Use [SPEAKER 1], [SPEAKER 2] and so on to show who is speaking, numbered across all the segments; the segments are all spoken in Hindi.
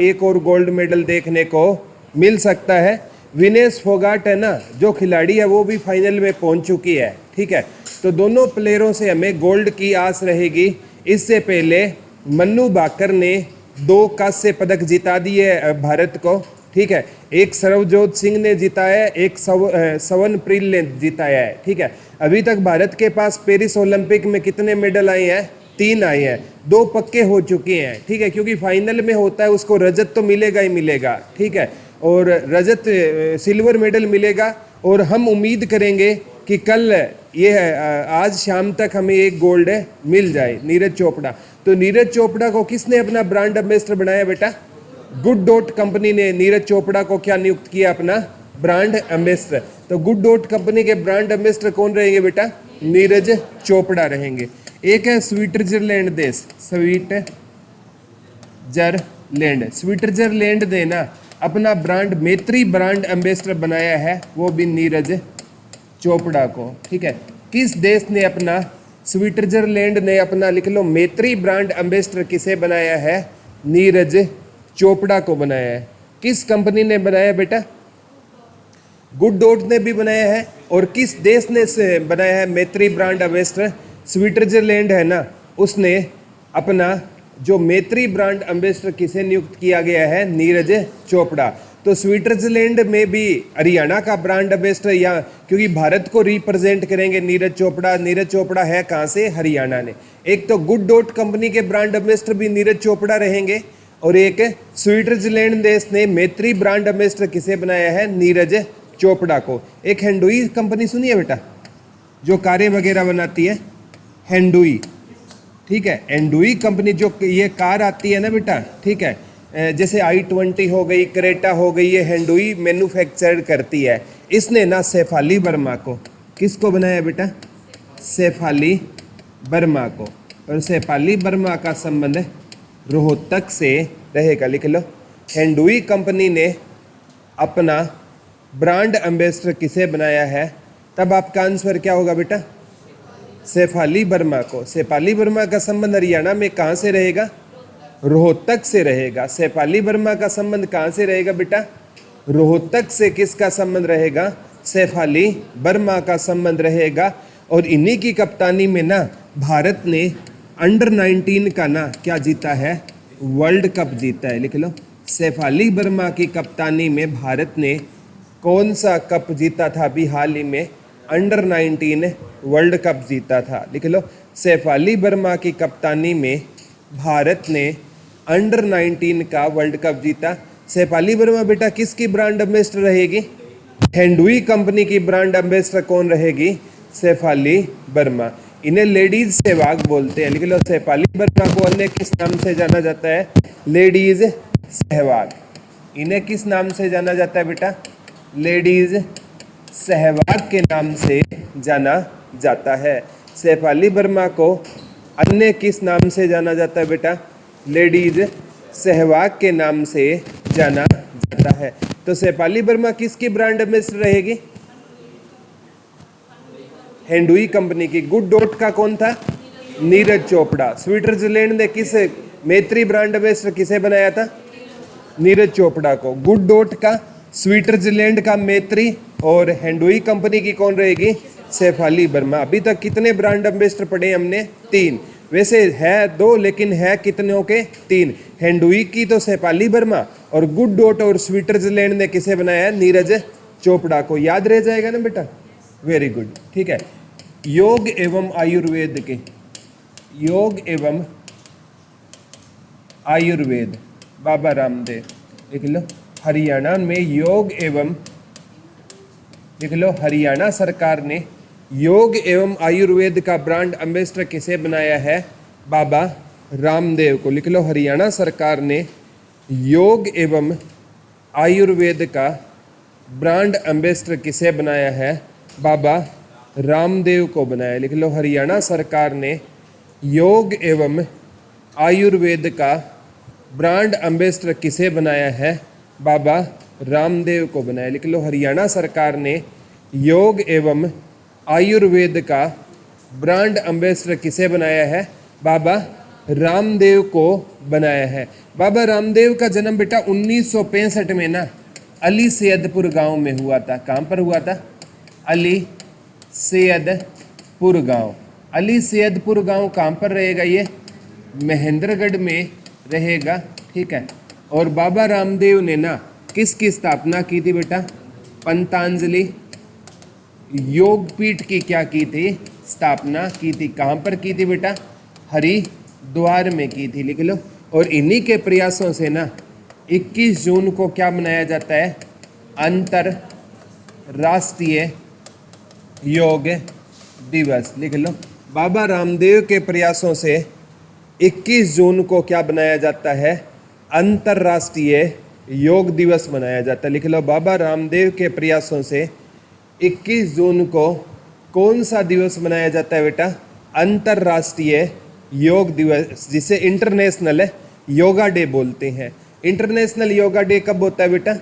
[SPEAKER 1] एक और गोल्ड मेडल देखने को मिल सकता है। विनेश फोगाट है ना, जो खिलाड़ी है वो भी फाइनल में पहुंच चुकी है। ठीक है, तो दोनों प्लेयरों से हमें गोल्ड की आस रहेगी। इससे पहले मन्नू भाकर ने 2 कांस्य पदक जिता दिए भारत को। ठीक है, एक सरवजोत सिंह ने जिताया, एक सवनप्रीत ने जिताया है। ठीक है, अभी तक भारत के पास पेरिस ओलंपिक में कितने मेडल आए हैं? 3 आए हैं, 2 पक्के हो चुके हैं। ठीक है, क्योंकि फाइनल में होता है उसको रजत तो मिलेगा ही मिलेगा। ठीक है, और रजत सिल्वर मेडल मिलेगा। और हम उम्मीद करेंगे कि कल ये आज शाम तक हमें एक गोल्ड मिल जाए। नीरज चोपड़ा, तो नीरज चोपड़ा को किसने अपना ब्रांड एम्बेसडर बनाया बेटा? गुड डॉट कंपनी ने नीरज चोपड़ा को क्या नियुक्त किया? अपना ब्रांड एम्बेसडर। तो गुड डॉट कंपनी के ब्रांड एम्बेसडर कौन रहेंगे बेटा? नीरज चोपड़ा रहेंगे। एक है स्विट्जरलैंड देश, स्विट्जरलैंड ने ना अपना ब्रांड मैत्री ब्रांड एम्बेसडर बनाया है, वो भी नीरज चोपड़ा को। ठीक है, किस देश ने अपना, स्विट्जरलैंड ने अपना, लिख लो, मैत्री ब्रांड एम्बेसडर किसे बनाया है? नीरज चोपड़ा को बनाया है। किस कंपनी ने बनाया बेटा? गुड डॉट ने भी बनाया है। और किस देश ने बनाया है मैत्री ब्रांड एम्बेसडर? स्विट्जरलैंड है ना, उसने अपना जो मैत्री ब्रांड एम्बेसडर किसे नियुक्त किया गया है? नीरज चोपड़ा। तो स्विट्जरलैंड में भी हरियाणा का ब्रांड एम्बेसडर, या क्योंकि भारत को रिप्रेजेंट करेंगे नीरज चोपड़ा। नीरज चोपड़ा है कहाँ से? हरियाणा ने। एक तो गुड डॉट कंपनी के ब्रांड एम्बेसडर भी नीरज चोपड़ा रहेंगे, और एक स्विट्जरलैंड देश ने मैत्री ब्रांड एम्बेसडर किसे बनाया है? नीरज चोपड़ा को। एक हेंडुई कंपनी सुनी है बेटा, जो कारें वगैरह बनाती है? हेंडुई। ठीक है, हेंडुई कंपनी, जो ये कार आती है ना बेटा, ठीक है, जैसे i20 हो गई, क्रेटा हो गई, ये हेंडुई मैन्युफैक्चर करती है। इसने ना शेफाली वर्मा को, किसको बनाया बेटा? शेफाली वर्मा को। और शेफाली वर्मा का संबंध रोहतक से रहेगा, लिख लो। हेंडुई कंपनी ने अपना ब्रांड एम्बेसडर किसे बनाया है? तब आपका आंसर क्या होगा बेटा? शेफाली वर्मा को। शेफाली वर्मा का संबंध हरियाणा में कहाँ से रहेगा? रोहतक से रहेगा। शेफाली वर्मा का संबंध कहाँ से रहेगा बेटा? रोहतक से। किसका संबंध रहेगा? शेफाली वर्मा का संबंध रहेगा। और इन्हीं की कप्तानी में ना भारत ने अंडर 19 का ना क्या जीता है? वर्ल्ड कप जीता है, लिख लो। शेफाली वर्मा की कप्तानी में भारत ने कौन सा कप जीता था? अभी हाल ही में अंडर 19 वर्ल्ड कप जीता था, लिख लो। शेफाली वर्मा की कप्तानी में भारत ने अंडर 19 का वर्ल्ड कप जीता। शेफाली वर्मा बेटा किसकी ब्रांड एम्बेसडर रहेगी? हेंडुई कंपनी की ब्रांड एम्बेसडर कौन रहेगी? शेफाली वर्मा। इन्हें लेडीज सहवाग बोलते हैं, लिख लो। शेफाली वर्मा को अन्य किस नाम से जाना जाता है? लेडीज सहवाग। इन्हें किस नाम से जाना जाता है बेटा? लेडीज सहवाग के नाम से जाना जाता है। शेफाली वर्मा को अन्य किस नाम से जाना जाता है बेटा? लेडीज सहवाग के नाम से जाना जाता है। तो शेफाली वर्मा किसकी ब्रांड एम्बेसडर रहेगी? हेंडुई कंपनी की। गुड डॉट का कौन था? नीरज चोपड़ा। स्विट्जरलैंड ने किस मैत्री ब्रांड एम्बेसडर किसे बनाया था? नीरज चोपड़ा को। गुड डॉट का स्विट्जरलैंड का मैत्री, और हेंडुई कंपनी की कौन रहेगी? शेफाली वर्मा। अभी तक कितने ब्रांड एम्बेसडर पढ़े हमने? 3। वैसे है 2, लेकिन है कितनों के? 3। हेंडुई की तो शेफाली वर्मा, और गुड डॉट और स्विट्जरलैंड ने किसे बनाया है? नीरज चोपड़ा को। याद रह जाएगा ना बेटा? Very good. ठीक है, योग एवं आयुर्वेद के, योग एवं आयुर्वेद, बाबा रामदेव, लिख लो। हरियाणा में योग एवं, लिख लो, हरियाणा सरकार ने योग एवं आयुर्वेद का ब्रांड एम्बेसडर किसे बनाया है? बाबा रामदेव को, लिख लो। हरियाणा सरकार ने योग एवं आयुर्वेद का ब्रांड एम्बेसडर किसे बनाया है? बाबा रामदेव को बनाया, लिख लो। हरियाणा सरकार ने योग एवं आयुर्वेद का ब्रांड एम्बेसडर किसे बनाया है? बाबा रामदेव को बनाया, लिख लो। हरियाणा सरकार ने योग एवं आयुर्वेद का ब्रांड एम्बेसडर किसे बनाया है? बाबा रामदेव को बनाया है। बाबा रामदेव का जन्म बेटा 1965 में ना अली सैयदपुर गांव में हुआ था। कहाँ पर हुआ था? अली सैयदपुर गांव। अली सैयदपुर गांव कहाँ पर रहेगा? ये महेंद्रगढ़ में रहेगा, ठीक है। और बाबा रामदेव ने ना किसकी स्थापना की थी बेटा? पंतंजलि योगपीठ की क्या की थी? स्थापना की थी। कहाँ पर की थी बेटा? हरिद्वार में की थी, लिख लो। और इन्हीं के प्रयासों से ना 21 जून को क्या मनाया जाता है? अंतरराष्ट्रीय योग दिवस, लिख लो। बाबा रामदेव के प्रयासों से 21 जून को क्या बनाया जाता है? अंतरराष्ट्रीय योग दिवस मनाया जाता है, लिख लो। बाबा रामदेव के प्रयासों से 21 जून को कौन सा दिवस मनाया जाता है बेटा? अंतरराष्ट्रीय योग दिवस, जिसे इंटरनेशनल योगा डे बोलते हैं। इंटरनेशनल योगा डे कब होता है बेटा?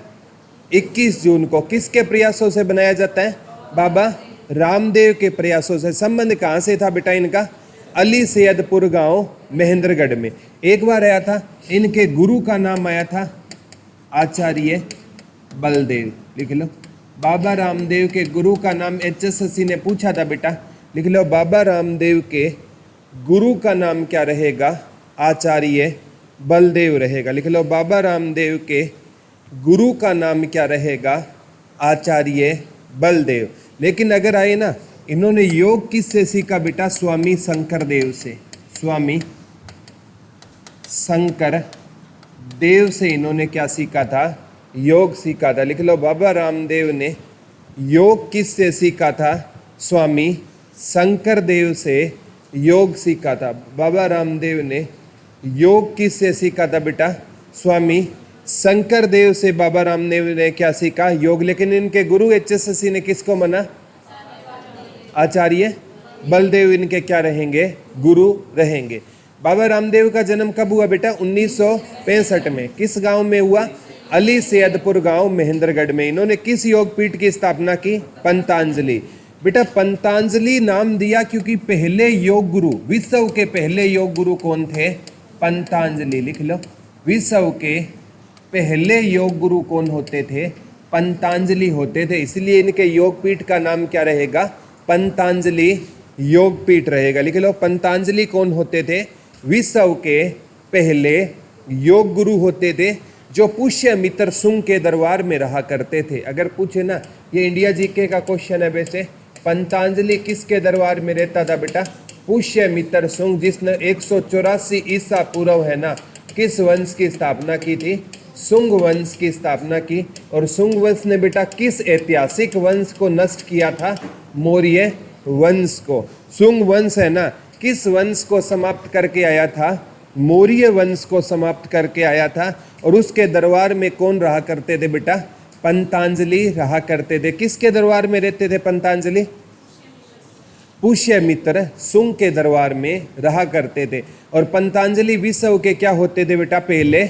[SPEAKER 1] 21 जून को। किसके प्रयासों से बनाया जाता है? बाबा रामदेव के प्रयासों से। संबंध कहाँ से था बेटा इनका? अली सैयदपुर गांव महेंद्रगढ़ में। एक बार आया था, इनके गुरु का नाम आया था आचार्य बलदेव, लिख लो। बाबा रामदेव के गुरु का नाम HSSC ने पूछा था बेटा, लिख लो। बाबा रामदेव के गुरु का नाम क्या रहेगा? आचार्य बलदेव रहेगा, लिख लो। बाबा रामदेव के गुरु का नाम क्या रहेगा? आचार्य बलदेव। लेकिन अगर आए ना, इन्होंने योग किससे सीखा बेटा? स्वामी शंकर देव से। स्वामी शंकर देव से इन्होंने क्या सीखा था? योग सीखा था, लिख लो। बाबा रामदेव ने योग किससे सीखा था? स्वामी शंकर देव से योग सीखा था। बाबा रामदेव ने योग किससे सीखा था बेटा? स्वामी शंकर देव से बाबा रामदेव ने क्या सीखा? योग। लेकिन इनके गुरु HSSC ने किसको माना? आचार्य बलदेव इनके क्या रहेंगे? गुरु रहेंगे। बाबा रामदेव का जन्म कब हुआ बेटा? 1965 में। किस गांव में हुआ? अली सैयदपुर गांव महेंद्रगढ़ में। इन्होंने किस योग पीठ की स्थापना की? पंतंजलि। बेटा पंतंजलि नाम दिया क्योंकि पहले योग गुरु, विश्व के पहले योग गुरु कौन थे? पंतंजलि, लिख लो। विश्व के पहले योग गुरु कौन होते थे? पंतंजलि होते थे। इसलिए इनके योग पीठ का नाम क्या रहेगा? पंतंजलि योग पीठ रहेगा, लिख लो। पंतंजलि कौन होते थे? विश्व के पहले योग गुरु होते थे, जो पुष्यमित्र शुंग के दरबार में रहा करते थे। अगर पूछे ना, ये इंडिया जीके का क्वेश्चन है वैसे, पंतंजलि किसके दरबार में रहता था बेटा? पुष्यमित्र शुंग, जिसने 184 ईसा पूर्व है ना किस वंश की स्थापना की थी? शुंग वंश की स्थापना की। और शुंग वंश ने बेटा किस ऐतिहासिक वंश को नष्ट किया था? मौर्य वंश को। शुंग वंश है ना किस वंश को समाप्त करके आया था? मौर्य वंश को समाप्त करके आया था। और उसके दरबार में कौन रहा करते थे बेटा? पंतंजलि रहा करते थे। किसके दरबार में रहते थे पंतंजलि? पुष्यमित्र शुंग के दरबार में रहा करते थे। और पंतंजलि विश्व के क्या होते थे बेटा? पहले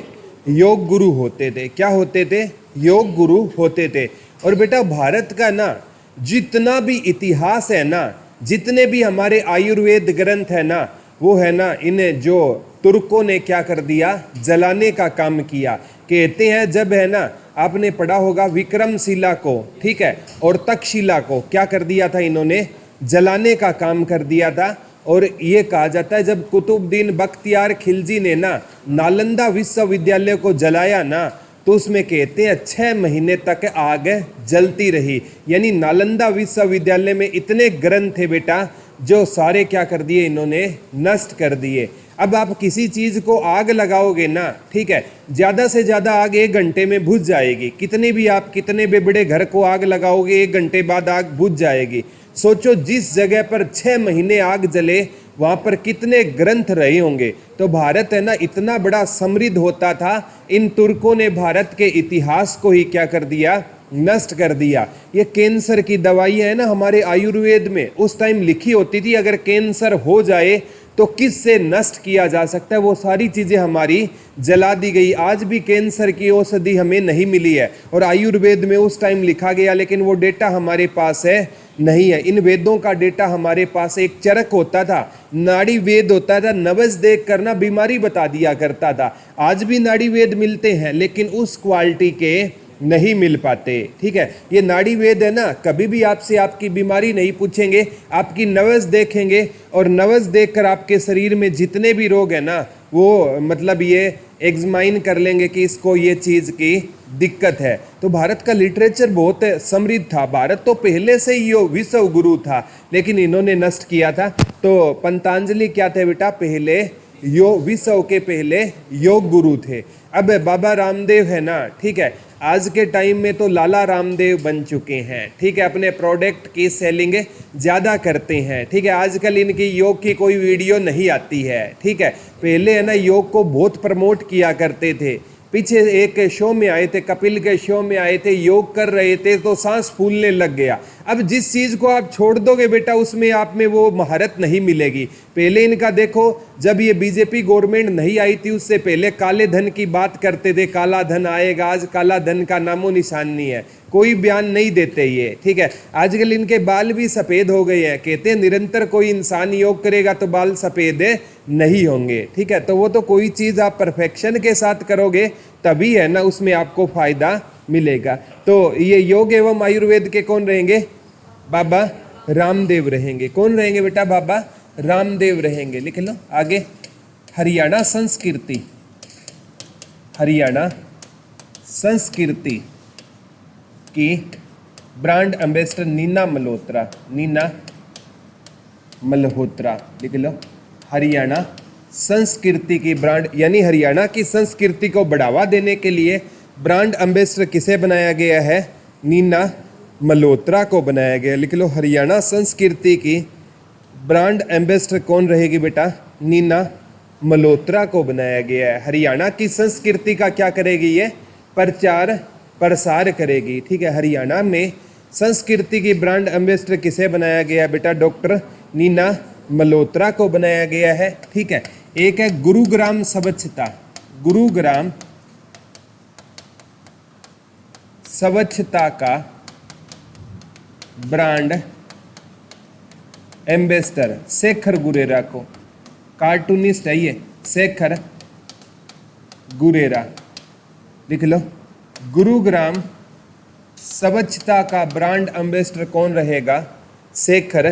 [SPEAKER 1] योग गुरु होते थे। क्या होते थे? योग गुरु होते थे। और बेटा भारत का ना जितना भी इतिहास है ना, जितने भी हमारे आयुर्वेद ग्रंथ है ना, वो है ना इन्हें जो तुर्कों ने क्या कर दिया? जलाने का काम किया। कहते हैं जब है ना, आपने पढ़ा होगा विक्रमशिला को, ठीक है, और तक्षशिला को क्या कर दिया था? इन्होंने जलाने का काम कर दिया था। और ये कहा जाता है जब कुतुबुद्दीन बख्तियार खिलजी ने ना नालंदा विश्वविद्यालय को जलाया ना, तो उसमें कहते हैं 6 महीने तक आग जलती रही। यानी नालंदा विश्वविद्यालय में इतने ग्रंथ थे बेटा, जो सारे क्या कर दिए? इन्होंने नष्ट कर दिए। अब आप किसी चीज़ को आग लगाओगे ना, ठीक है, ज़्यादा से ज़्यादा आग 1 घंटे में बुझ जाएगी। कितने भी बड़े घर को आग लगाओगे 1 घंटे बाद आग बुझ जाएगी। सोचो जिस जगह पर 6 महीने आग जले, वहाँ पर कितने ग्रंथ रहे होंगे। तो भारत है ना इतना बड़ा समृद्ध होता था, इन तुर्कों ने भारत के इतिहास को ही क्या कर दिया? नष्ट कर दिया। ये कैंसर की दवाई है ना, हमारे आयुर्वेद में उस टाइम लिखी होती थी, अगर कैंसर हो जाए तो किससे नष्ट किया जा सकता है, वो सारी चीज़ें हमारी जला दी गई। आज भी कैंसर की औषधि हमें नहीं मिली है, और आयुर्वेद में उस टाइम लिखा गया, लेकिन वो डेटा हमारे पास है नहीं है। इन वेदों का डेटा हमारे पास एक चरक होता था, नाड़ी वेद होता था, नब्ज देख कर ना बीमारी बता दिया करता था। आज भी नाड़ी वेद मिलते हैं, लेकिन उस क्वालिटी के नहीं मिल पाते। ठीक है, ये नाड़ी वेद है ना, कभी भी आपसे आपकी बीमारी नहीं पूछेंगे, आपकी नब्ज देखेंगे, और नब्ज देखकर आपके शरीर में जितने भी रोग है ना, वो मतलब ये एग्जामाइन कर लेंगे कि इसको ये चीज़ की दिक्कत है। तो भारत का लिटरेचर बहुत समृद्ध था। भारत तो पहले से ही विश्व गुरु था, लेकिन इन्होंने नष्ट किया था। तो पतंजलि क्या थे बेटा, पहले विश्व के पहले योग गुरु थे। अब बाबा रामदेव है ना, ठीक है, आज के टाइम में तो लाला रामदेव बन चुके हैं। ठीक है, अपने प्रोडक्ट की सेलिंग ज़्यादा करते हैं। ठीक है, आजकल इनकी योग की कोई वीडियो नहीं आती है। ठीक है, पहले है ना योग को बहुत प्रमोट किया करते थे। पीछे एक शो में आए थे, कपिल के शो में आए थे, योग कर रहे थे तो सांस फूलने लग गया। अब जिस चीज़ को आप छोड़ दोगे बेटा, उसमें आप में वो महारत नहीं मिलेगी। पहले इनका देखो, जब ये बीजेपी गवर्नमेंट नहीं आई थी, उससे पहले काले धन की बात करते थे, काला धन आएगा। आज काला धन का नामो निशान नहीं है, कोई बयान नहीं देते ये। ठीक है, आजकल इनके बाल भी सफ़ेद हो गए हैं। कहते हैं निरंतर कोई इंसान योग करेगा तो बाल सफ़ेद नहीं होंगे। ठीक है, तो वो तो कोई चीज़ आप परफेक्शन के साथ करोगे तभी है ना उसमें आपको फ़ायदा मिलेगा। तो ये योग एवं आयुर्वेद के कौन रहेंगे, बाबा रामदेव रहेंगे। कौन रहेंगे बेटा, बाबा रामदेव रहेंगे। लिख लो आगे। हरियाणा संस्कृति, हरियाणा संस्कृति की ब्रांड एम्बेसडर नीना मल्होत्रा, नीना मल्होत्रा। लिख लो, हरियाणा संस्कृति की ब्रांड, यानी हरियाणा की संस्कृति को बढ़ावा देने के लिए ब्रांड एम्बेसडर किसे बनाया गया है, नीना मल्होत्रा को बनाया गया। लिख लो, हरियाणा संस्कृति की ब्रांड एम्बेसडर कौन रहेगी बेटा, नीना मल्होत्रा को बनाया गया है। हरियाणा की संस्कृति का क्या करेगी ये, प्रचार प्रसार करेगी। ठीक है, हरियाणा में संस्कृति की ब्रांड एम्बेसडर किसे बनाया गया है बेटा, डॉक्टर नीना मल्होत्रा को बनाया गया है। ठीक है, एक है गुरुग्राम स्वच्छता, गुरुग्राम स्वच्छता का ब्रांड एम्बेसडर शेखर गुरेरा को, कार्टूनिस्ट है ये शेखर गुरेरा। लिख लो, गुरुग्राम स्वच्छता का ब्रांड एम्बेसडर कौन रहेगा, शेखर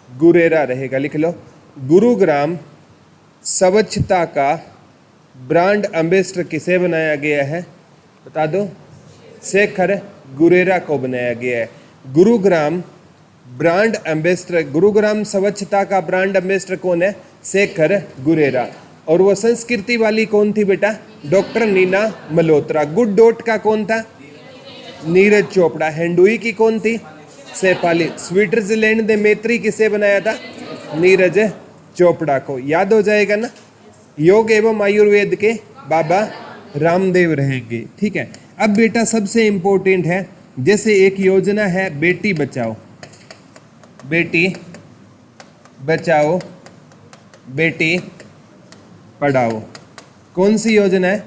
[SPEAKER 1] गुरेरा रहेगा। लिख लो, गुरुग्राम स्वच्छता का ब्रांड एम्बेसडर किसे बनाया गया है, बता दो, शेखर गुरेरा को बनाया गया है। गुरुग्राम ब्रांड एम्बेसडर, गुरुग्राम स्वच्छता का ब्रांड एम्बेसडर कौन है, शेखर गुरेरा। और वो संस्कृति वाली कौन थी बेटा, doctor Neena Malhotra. Good dot का कौन था, नीरज चोपड़ा। हेंडुई की कौन थी, शेफाली। स्विट्जरलैंड ने मैत्री किसे बनाया था, नीरज चोपड़ा को। याद हो जाएगा ना। योग एवं आयुर्वेद के बाबा रामदेव रहेंगे। ठीक है, अब बेटा सबसे इम्पोर्टेंट है, जैसे एक योजना है बेटी बचाओ, बेटी बचाओ बेटी पढ़ाओ। कौन सी योजना है,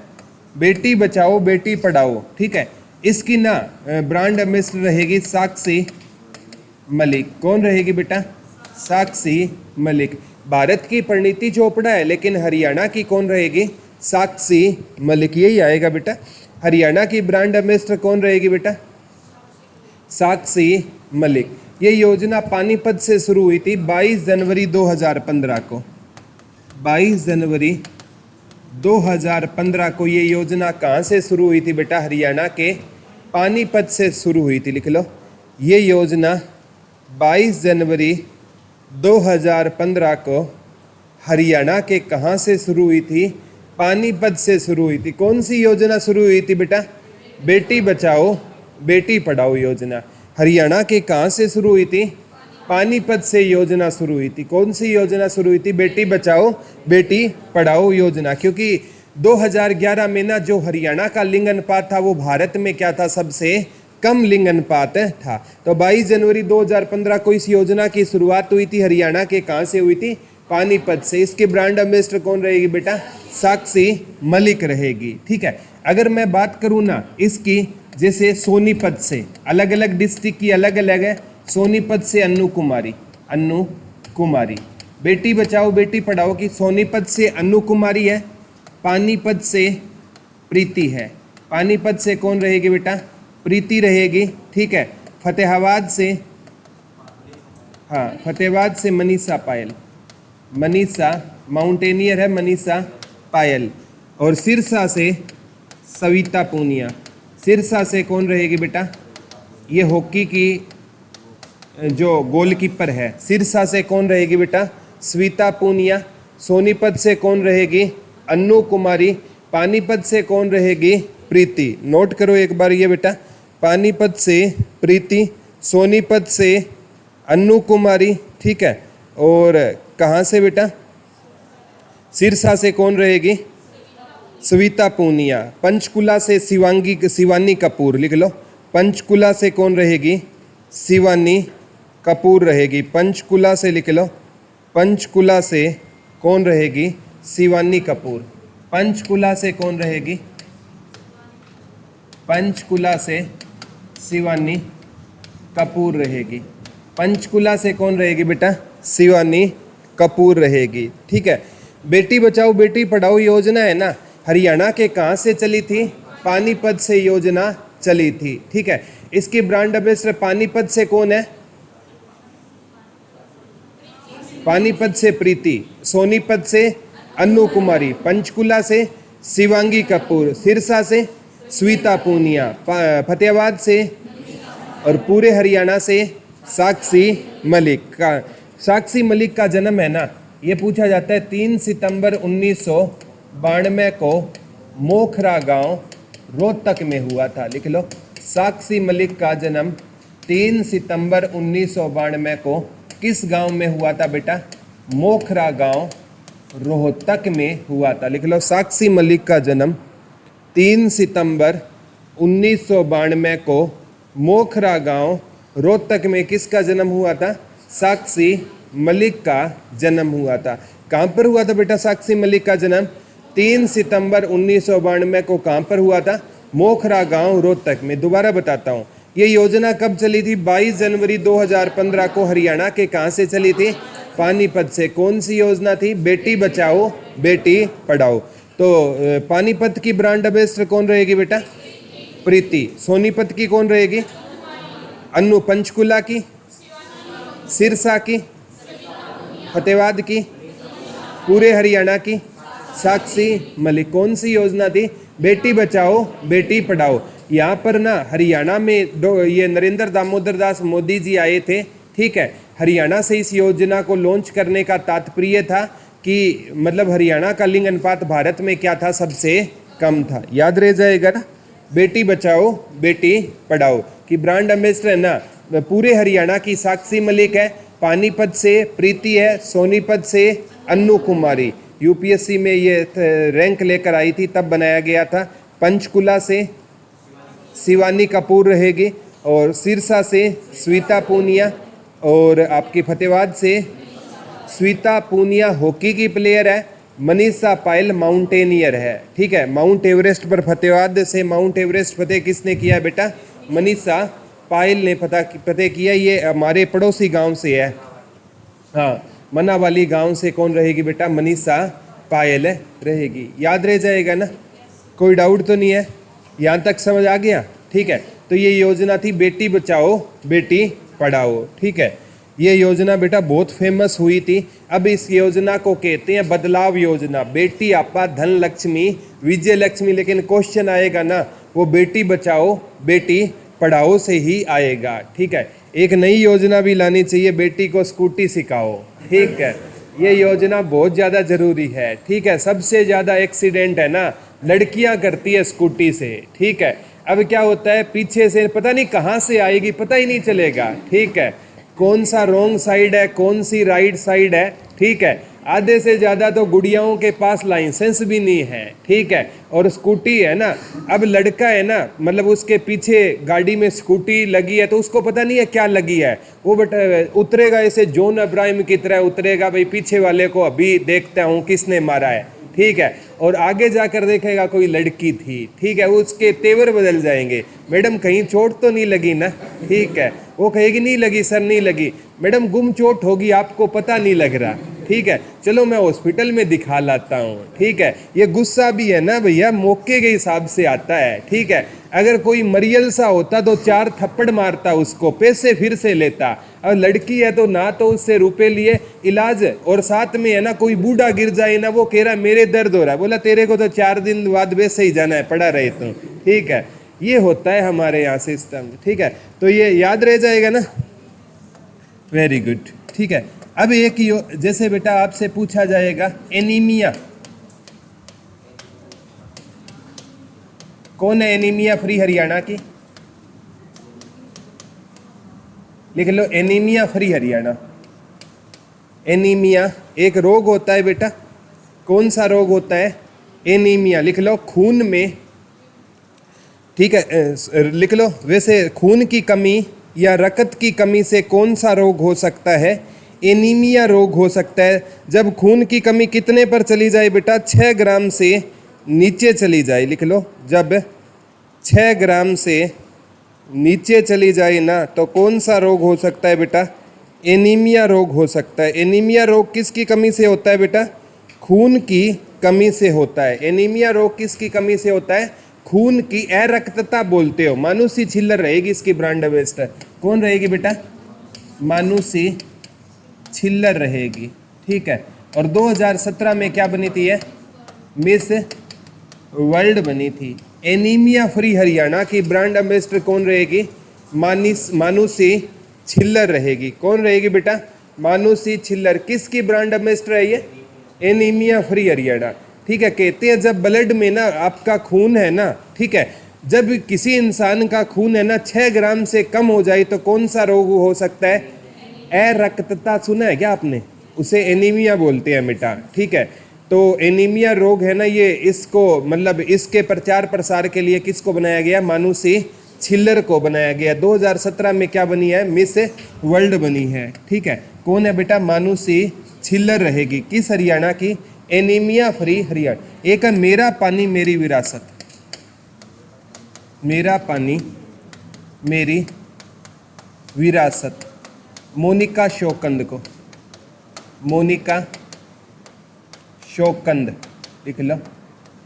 [SPEAKER 1] बेटी बचाओ बेटी पढ़ाओ। ठीक है, इसकी ना ब्रांड एम्बेसडर रहेगी साक्षी मलिक। कौन रहेगी बेटा, साक्षी मलिक। भारत की परिणीति चोपड़ा है, लेकिन हरियाणा की कौन रहेगी, साक्षी मलिक। यही आएगा बेटा। हरियाणा की ब्रांड एम्बेसडर कौन रहेगी बेटा, साक्षी मलिक। ये योजना पानीपत से शुरू हुई थी 22 जनवरी 2015 को। 22 जनवरी 2015 को ये योजना कहाँ से शुरू हुई थी बेटा, हरियाणा के पानीपत से शुरू हुई थी। लिख लो, ये योजना 22 जनवरी 2015 को हरियाणा के कहाँ से शुरू हुई थी, पानीपत से शुरू हुई थी। कौन सी योजना शुरू हुई थी बेटा, बेटी बचाओ बेटी पढ़ाओ योजना। हरियाणा के कहाँ से शुरू हुई थी, पानीपत से योजना शुरू हुई थी। कौन सी योजना शुरू हुई थी, बेटी बचाओ बेटी पढ़ाओ योजना। क्योंकि 2011 में ना जो हरियाणा का लिंग अनुपात था वो भारत में क्या था, सबसे कम लिंग अनुपात था। तो 22 जनवरी 2015 को इस योजना की शुरुआत हुई थी। हरियाणा के कहाँ से हुई थी, पानीपत से। इसके ब्रांड एम्बेसडर कौन रहेगी बेटा? साक्षी मलिक रहेगी। ठीक है, अगर मैं बात करूँ ना इसकी, जैसे सोनीपत से, अलग अलग डिस्ट्रिक्ट की अलग अलग है। सोनीपत से अन्नू कुमारी, अन्नू कुमारी। बेटी बचाओ बेटी पढ़ाओ की सोनीपत से अन्नू कुमारी है, पानीपत से प्रीति है। पानीपत से कौन रहेगी बेटा? प्रीति रहेगी। ठीक है, फतेहाबाद से, हाँ फतेहाबाद से मनीषा पायल, मनीषा माउंटेनियर है, मनीषा पायल। और सिरसा से सविता पूनिया। सिरसा से कौन रहेगी बेटा? ये हॉकी की जो गोलकीपर है। सिरसा से कौन रहेगी बेटा? सविता पूनिया। सोनीपत से कौन रहेगी? अन्नू कुमारी। पानीपत से कौन रहेगी? प्रीति। नोट करो एक बार ये बेटा, पानीपत से प्रीति, सोनीपत से अन्नू कुमारी। ठीक है, और कहाँ से बेटा? सिरसा से कौन रहेगी? सविता पूनिया। पंचकुला से शिवानी कपूर, लिख लो। पंचकुला से कौन रहेगी? शिवानी कपूर रहेगी। पंचकुला से लिख लो, पंचकुला से कौन रहेगी? शिवानी कपूर। पंचकुला से कौन रहेगी? पंचकुला से शिवानी कपूर रहेगी। पंचकुला से कौन रहेगी बेटा? शिवानी कपूर रहेगी। ठीक है, बेटी बचाओ बेटी पढ़ाओ योजना है ना, हरियाणा के कहाँ से चली थी? पानीपत से योजना चली थी। ठीक है, इसकी ब्रांड एम्बेसडर पानीपत से कौन है? पानीपत से प्रीति, सोनीपत से अन्नू कुमारी, पंचकुला से शिवांगी कपूर, सिरसा से सविता पूनिया, फतेहाबाद से और पूरे हरियाणा से साक्षी मलिक का। साक्षी मलिक का जन्म है ना, ये पूछा जाता है 3 सितंबर 1992 को मोखरा गांव रोहतक में हुआ था। लिख लो, साक्षी मलिक का जन्म 3 सितंबर 1992 को किस गांव में हुआ था बेटा? मोखरा गांव रोहतक में हुआ था। लिख लो, साक्षी मलिक का जन्म 3 सितंबर 1992 को मोखरा गांव रोहतक में किसका जन्म हुआ था? साक्षी मलिक का जन्म हुआ था। कहाँ पर हुआ था बेटा साक्षी मलिक का जन्म? 3 सितंबर 1992 को कहाँ पर हुआ था? मोखरा गांव रोहतक में। दोबारा बताता हूँ, ये योजना कब चली थी? 22 जनवरी 2015 को हरियाणा के कहाँ से चली थी? पानीपत से। कौन सी योजना थी? बेटी बचाओ बेटी पढ़ाओ। तो पानीपत की ब्रांड एम्बेसडर कौन रहेगी बेटा? प्रीति। सोनीपत की कौन रहेगी? अन्नू। पंचकुला की? सिरसा की? फतेहाबाद की? पूरे हरियाणा की? साक्षी मलिक। कौन सी योजना थी? बेटी बचाओ बेटी पढ़ाओ। यहाँ पर ना हरियाणा में ये नरेंद्र दामोदर दास मोदी जी आए थे। ठीक है, हरियाणा से इस योजना को लॉन्च करने का तात्पर्य था कि मतलब हरियाणा का लिंग अनुपात भारत में क्या था? सबसे कम था। याद रह जाएगा ना, बेटी बचाओ बेटी पढ़ाओ की ब्रांड एम्बेसडर है ना पूरे हरियाणा की साक्षी मलिक है, पानीपत से प्रीति है, सोनीपत से अन्नू कुमारी। यूपीएससी में ये रैंक लेकर आई थी, तब बनाया गया था। पंचकुला से शिवानी कपूर रहेगी और सिरसा से सविता पूनिया, और आपकी फतेहाबाद से सविता पूनिया हॉकी की प्लेयर है। मनीषा पायल माउंटेनियर है। ठीक है, माउंट एवरेस्ट पर फतेहाबाद से माउंट एवरेस्ट फतेह किसने किया बेटा? मनीषा पायल ने फतेह किया। ये हमारे पड़ोसी गांव से है, हाँ मनावाली गांव से कौन रहेगी बेटा? मनीषा पायल रहेगी। याद रह जाएगा ना, कोई डाउट तो नहीं है? यहाँ तक समझ आ गया? ठीक है, तो ये योजना थी बेटी बचाओ बेटी पढ़ाओ। ठीक है, ये योजना बेटा बहुत फेमस हुई थी। अब इस योजना को कहते हैं बदलाव योजना। बेटी आपा धन लक्ष्मी विजय लक्ष्मी, लेकिन क्वेश्चन आएगा ना वो बेटी बचाओ बेटी पढ़ाओ से ही आएगा। ठीक है, एक नई योजना भी लानी चाहिए, बेटी को स्कूटी सिखाओ। ठीक है, ये योजना बहुत ज़्यादा ज़रूरी है। ठीक है, सबसे ज़्यादा एक्सीडेंट है ना लड़कियां करती है स्कूटी से। ठीक है, अब क्या होता है पीछे से पता नहीं कहाँ से आएगी, पता ही नहीं चलेगा। ठीक है, कौन सा रॉन्ग साइड है कौन सी राइट साइड है। ठीक है, आधे से ज़्यादा तो गुड़ियाओं के पास लाइसेंस भी नहीं है, ठीक है। और स्कूटी है ना, अब लड़का है ना, मतलब उसके पीछे गाड़ी में स्कूटी लगी है तो उसको पता नहीं है क्या लगी है, वो बट उतरेगा ऐसे जॉन अब्राहम की तरह उतरेगा, भाई पीछे वाले को अभी देखता हूँ किसने मारा है, ठीक है। और आगे जाकर देखेगा कोई लड़की थी, ठीक है, उसके तेवर बदल जाएंगे। मैडम कहीं चोट तो नहीं लगी ना, ठीक है, वो कहेगी नहीं लगी सर नहीं लगी। मैडम गुम चोट होगी, आपको पता नहीं लग रहा, ठीक है, चलो मैं हॉस्पिटल में दिखा लाता हूँ, ठीक है। ये गुस्सा भी है ना भैया, मौके के हिसाब से आता है, ठीक है। अगर कोई मरियल सा होता तो 4 थप्पड़ मारता उसको, पैसे फिर से लेता। और लड़की है तो ना तो उससे रुपए लिए इलाज, और साथ में है ना कोई बूढ़ा गिर जाए ना, वो कह रहा मेरे दर्द हो रहा है, बोला तेरे को तो 4 दिन बाद वैसे ही जाना है, पड़ा रहे तो, ठीक है। ये होता है हमारे यहाँ सिस्टम, ठीक है। तो ये याद रह जाएगा ना, वेरी गुड, ठीक है। अब एक जैसे बेटा आपसे पूछा जाएगा एनीमिया, कौन है एनीमिया फ्री हरियाणा की, लिख लो एनीमिया फ्री हरियाणा। एनीमिया एक रोग होता है बेटा, कौन सा रोग होता है, एनीमिया, लिख लो खून में, ठीक है, लिख लो। वैसे खून की कमी या रक्त की कमी से कौन सा रोग हो सकता है, एनीमिया रोग हो सकता है। जब खून की कमी कितने पर चली जाए बेटा, 6 ग्राम से नीचे चली जाए, लिख लो, जब 6 ग्राम से नीचे चली जाए ना तो कौन सा रोग हो सकता है बेटा, एनीमिया रोग हो सकता है। एनीमिया रोग किसकी कमी से होता है बेटा, खून की कमी से होता है। एनीमिया रोग किसकी कमी से होता है, खून की, अरक्तता बोलते हो। मानुषी छिल्लर रहेगी इसकी ब्रांड एम्बेसडर, कौन रहेगी बेटा, मानुषी छिल्लर रहेगी, ठीक है। और 2017 में क्या बनी थी है, मिस वर्ल्ड बनी थी। एनीमिया फ्री हरियाणा की ब्रांड एम्बेसडर कौन रहेगी, मानुषी छिल्लर रहेगी। कौन रहेगी बेटा, मानुषी छिल्लर। किसकी ब्रांड एम्बेसडर है ये, एनीमिया फ्री हरियाणा, ठीक है। कहते हैं जब ब्लड में ना आपका खून है ना, ठीक है, जब किसी इंसान का खून है ना 6 ग्राम से कम हो जाए तो कौन सा रोग हो सकता है, अरक्तता, सुना है क्या आपने, उसे एनीमिया बोलते हैं बेटा, ठीक है। तो एनीमिया रोग है ना ये, इसको मतलब इसके प्रचार प्रसार के लिए किसको बनाया गया, मानुषी छिल्लर को बनाया गया। 2017 में क्या बनी है, मिस वर्ल्ड बनी है, ठीक है। कौन है बेटा, मानुषी छिल्लर रहेगी, किस हरियाणा की, एनीमिया फ्री हरियाणा। एक है मेरा पानी मेरी विरासत, मेरा पानी मेरी विरासत, मोनिका शोकंद को, मोनिका शोकंद, लिख लो।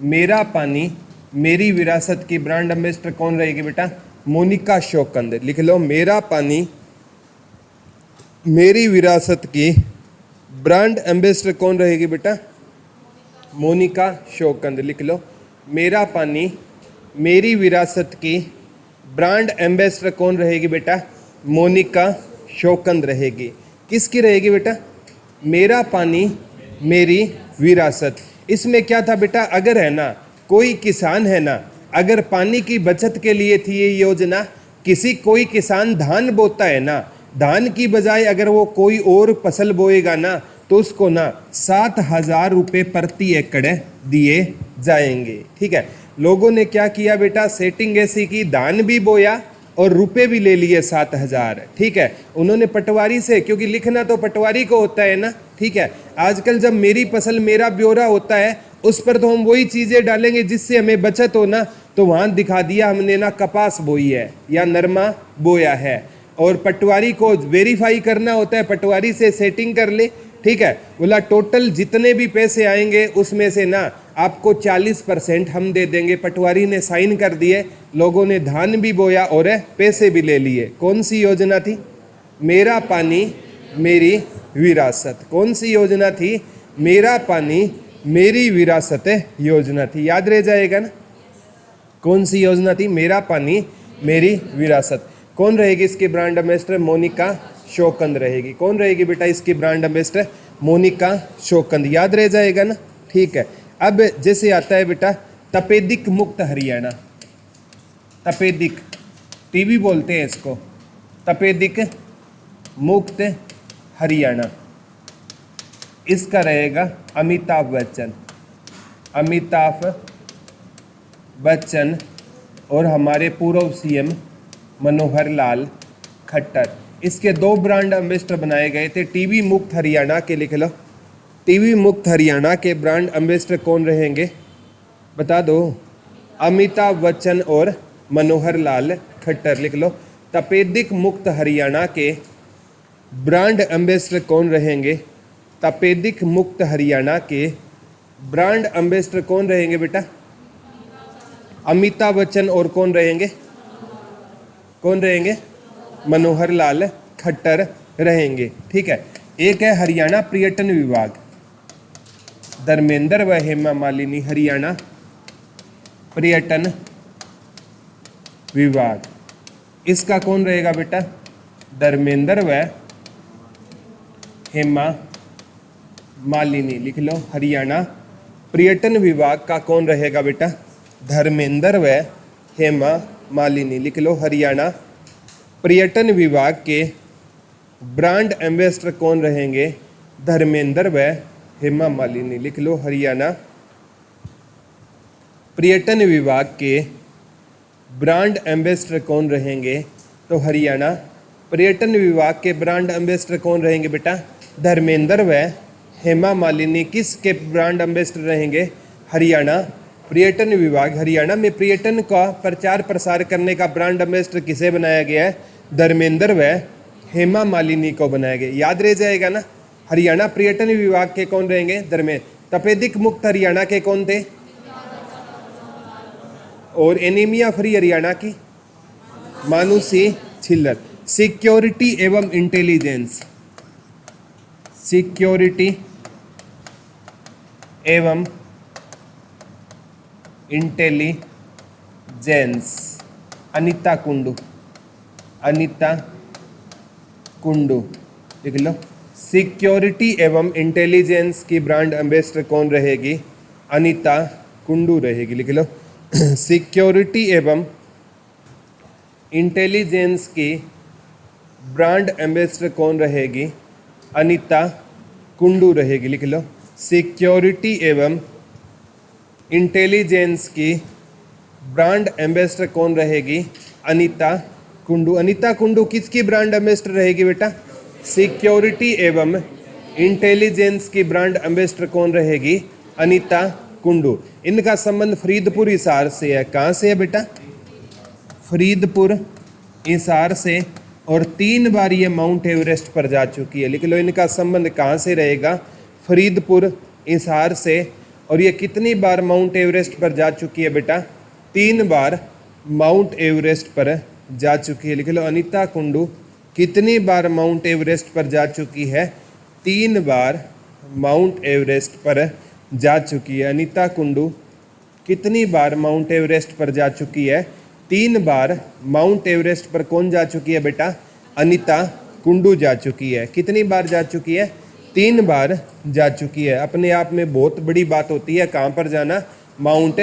[SPEAKER 1] मेरा पानी मेरी विरासत की ब्रांड एम्बेसडर कौन रहेगी बेटा, मोनिका शोकंद, लिख लो। मेरा पानी मेरी विरासत की ब्रांड एम्बेसडर कौन रहेगी बेटा, मोनिका शोकंद, लिख लो। मेरा पानी मेरी विरासत की ब्रांड एम्बेसडर कौन रहेगी बेटा, मोनिका शोकंद रहेगी। किसकी रहेगी बेटा, मेरा पानी मेरी विरासत। इसमें क्या था बेटा, अगर है ना कोई किसान है ना, अगर पानी की बचत के लिए थी ये योजना, कोई किसान धान बोता है ना, धान की बजाय अगर वो कोई और फसल बोएगा ना तो उसको ना 7,000 रुपये प्रति एकड़ दिए जाएंगे, ठीक है। लोगों ने क्या किया बेटा, सेटिंग ऐसी की, धान भी बोया और रुपए भी ले लिए 7,000, ठीक है। उन्होंने पटवारी से, क्योंकि लिखना तो पटवारी को होता है ना, ठीक है। आजकल जब मेरी फसल मेरा ब्यौरा होता है उस पर तो हम वही चीज़ें डालेंगे जिससे हमें बचत हो ना, तो वहाँ दिखा दिया हमने ना कपास बोई है या नरमा बोया है। और पटवारी को वेरीफाई करना होता है, पटवारी से सेटिंग कर ले, ठीक है। बोला टोटल जितने भी पैसे आएंगे उसमें से ना आपको 40% हम दे देंगे। पटवारी ने साइन कर दिए, लोगों ने धान भी बोया और पैसे भी ले लिए। कौन सी योजना थी, मेरा पानी मेरी विरासत। कौन सी योजना थी, मेरा पानी मेरी विरासत योजना थी। याद रह जाएगा ना, कौन सी योजना थी, मेरा पानी मेरी विरासत। कौन रहेगी इसकी ब्रांड एम्बेसडर, मोनिका शोकंद रहेगी। कौन रहेगी बेटा इसकी ब्रांड एम्बेसडर, मोनिका शोकंद। याद रह जाएगा ना, ठीक है। अब जैसे आता है बेटा तपेदिक मुक्त हरियाणा, तपेदिक, टीबी बोलते हैं इसको, तपेदिक मुक्त हरियाणा। इसका रहेगा अमिताभ बच्चन, अमिताभ बच्चन। और हमारे पूर्व सीएम मनोहर लाल खट्टर। इसके 2 ब्रांड एम्बेसडर बनाए गए थे। टीबी मुक्त हरियाणा के, लिख लो, टीबी मुक्त हरियाणा के ब्रांड एम्बेसडर कौन रहेंगे, बता दो। अमिताभ बच्चन और मनोहर लाल खट्टर, लिख लो। तपेदिक मुक्त हरियाणा के ब्रांड एम्बेसडर कौन रहेंगे, तपेदिक मुक्त हरियाणा के ब्रांड एम्बेसडर कौन रहेंगे बेटा, अमिताभ बच्चन और कौन रहेंगे, कौन रहेंगे, मनोहर लाल खट्टर रहेंगे। ठीक है। एक है हरियाणा पर्यटन विभाग, धर्मेंद्र व हेमा मालिनी, हरियाणा पर्यटन विभाग, इसका कौन रहेगा बेटा, धर्मेंद्र व हेमा मालिनी, लिख लो। हरियाणा पर्यटन विभाग का कौन रहेगा बेटा, धर्मेंद्र व हेमा मालिनी, लिख लो। हरियाणा पर्यटन विभाग के ब्रांड एम्बेसडर कौन रहेंगे, धर्मेंद्र व हेमा मालिनी, लिख लो। हरियाणा पर्यटन विभाग के ब्रांड एम्बेसडर कौन रहेंगे, तो हरियाणा पर्यटन विभाग के ब्रांड एम्बेसडर कौन रहेंगे बेटा, धर्मेंद्र व हेमा मालिनी। किसके ब्रांड एम्बेसडर रहेंगे, हरियाणा पर्यटन विभाग। हरियाणा में पर्यटन का प्रचार प्रसार करने का ब्रांड एम्बेसडर किसे बनाया गया है, धर्मेंद्र व हेमा मालिनी को बनाया गया। याद रह जाएगा ना। हरियाणा पर्यटन विभाग के कौन रहेंगे, धर्मेंद्र। तपेदिक मुक्त हरियाणा के कौन थे, और एनीमिया फ्री हरियाणा की मानुषी छिल्लर। सिक्योरिटी एवं इंटेलिजेंस, सिक्योरिटी एवं इंटेलिजेंस, अनीता कुंडू, अनीता कुंडू, लिख लो। सिक्योरिटी एवं इंटेलिजेंस की ब्रांड एम्बेसडर कौन रहेगी, अनीता कुंडू रहेगी, लिख लो। सिक्योरिटी एवं इंटेलिजेंस की ब्रांड एम्बेसडर कौन रहेगी, अनीता कुंडू रहेगी, लिख लो। सिक्योरिटी एवं इंटेलिजेंस की ब्रांड एम्बेसडर कौन रहेगी, अनीता कुंडू। अनीता कुंडू किसकी ब्रांड एम्बेसडर रहेगी बेटा, सिक्योरिटी एवं इंटेलिजेंस की ब्रांड एम्बेसडर कौन रहेगी, अनीता कुंडू। इनका संबंध फरीदपुर हिसार से है। कहाँ से है बेटा, फरीदपुर हिसार से। और 3 बार ये माउंट एवरेस्ट पर जा चुकी है, लिख लो। इनका संबंध कहाँ से रहेगा, फरीदपुर हिसार से। और ये कितनी बार माउंट एवरेस्ट पर जा चुकी है बेटा, 3 बार माउंट एवरेस्ट पर जा चुकी है, लिख लो। अनीता कुंडू कितनी बार माउंट एवरेस्ट पर जा चुकी है, 3 बार माउंट एवरेस्ट पर जा चुकी है। अनीता कुंडू कितनी बार माउंट एवरेस्ट पर जा चुकी है, 3 बार माउंट एवरेस्ट पर कौन जा चुकी है बेटा, अनीता कुंडू जा चुकी है। कितनी बार जा चुकी है, 3 बार जा चुकी है। अपने आप में बहुत बड़ी बात होती है, कहाँ पर जाना, माउंट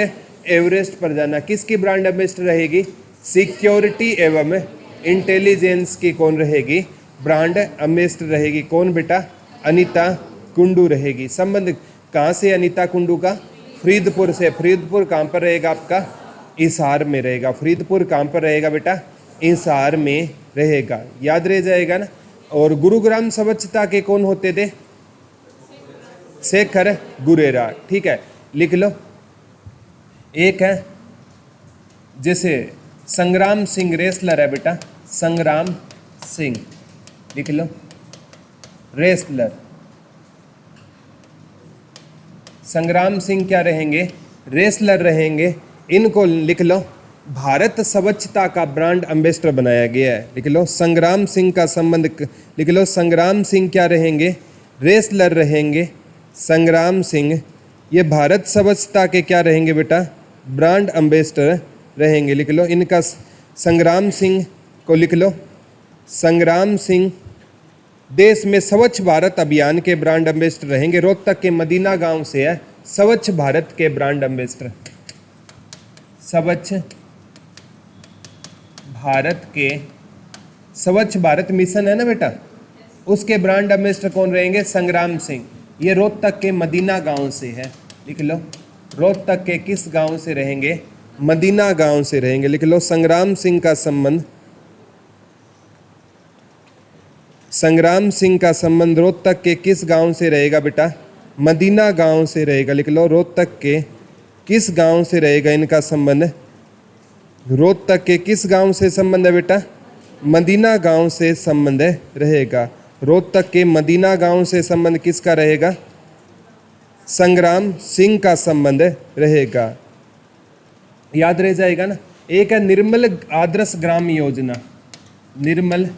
[SPEAKER 1] एवरेस्ट पर जाना। किसकी ब्रांड एम्बेसडर रहेगी, सिक्योरिटी एवं इंटेलिजेंस की कौन रहेगी, ब्रांड एम्बेसडर रहेगी, कौन बेटा, अनीता कुंडू रहेगी। संबंध कहाँ से, अनीता कुंडू का, फरीदपुर से। फरीदपुर कहाँ पर रहेगा आपका, हिसार में रहेगा। फरीदपुर कहाँ पर रहेगा बेटा, हिसार में रहेगा। याद रह जाएगा ना। और गुरुग्राम स्वच्छता के कौन होते थे, शेखर गुरेरा, ठीक है, लिख लो। एक है जैसे संग्राम सिंह रेसलर है बेटा, संग्राम सिंह, लिख लो, रेसलर। संग्राम सिंह क्या रहेंगे, रेसलर रहेंगे। इनको लिख लो। भारत स्वच्छता का ब्रांड एम्बेसडर बनाया गया है, लिख लो। संग्राम सिंह का संबंध लिख लो। संग्राम सिंह क्या रहेंगे, रेसलर रहेंगे। संग्राम सिंह ये भारत स्वच्छता के क्या रहेंगे बेटा, ब्रांड एम्बेसडर रहेंगे, लिख लो। इनका संग्राम सिंह को लिख लो। संग्राम सिंह देश में स्वच्छ भारत अभियान के ब्रांड एम्बेसडर रहेंगे। रोहतक के मदीना गांव से है स्वच्छ भारत के ब्रांड एम्बेसडर। स्वच्छ भारत के, स्वच्छ भारत मिशन है ना बेटा, उसके ब्रांड एम्बेसडर कौन रहेंगे, संग्राम सिंह। ये रोहतक के मदीना गांव से है, लिख लो। रोहतक के किस गांव से रहेंगे? मदीना गांव से रहेंगे, लिख लो। संग्राम सिंह का संबंध, संग्राम सिंह का संबंध रोहतक के किस गांव से रहेगा बेटा? मदीना गांव से रहेगा, लिख लो। रोहतक के किस गांव से रहेगा इनका संबंध? रोहतक के किस गांव से संबंध है बेटा? मदीना गांव से संबंध रहेगा। रोहतक के मदीना गांव से संबंध किसका रहेगा? संग्राम सिंह का संबंध रहेगा। याद रह जाएगा ना। एक है निर्मल आदर्श ग्राम योजना, निर्मल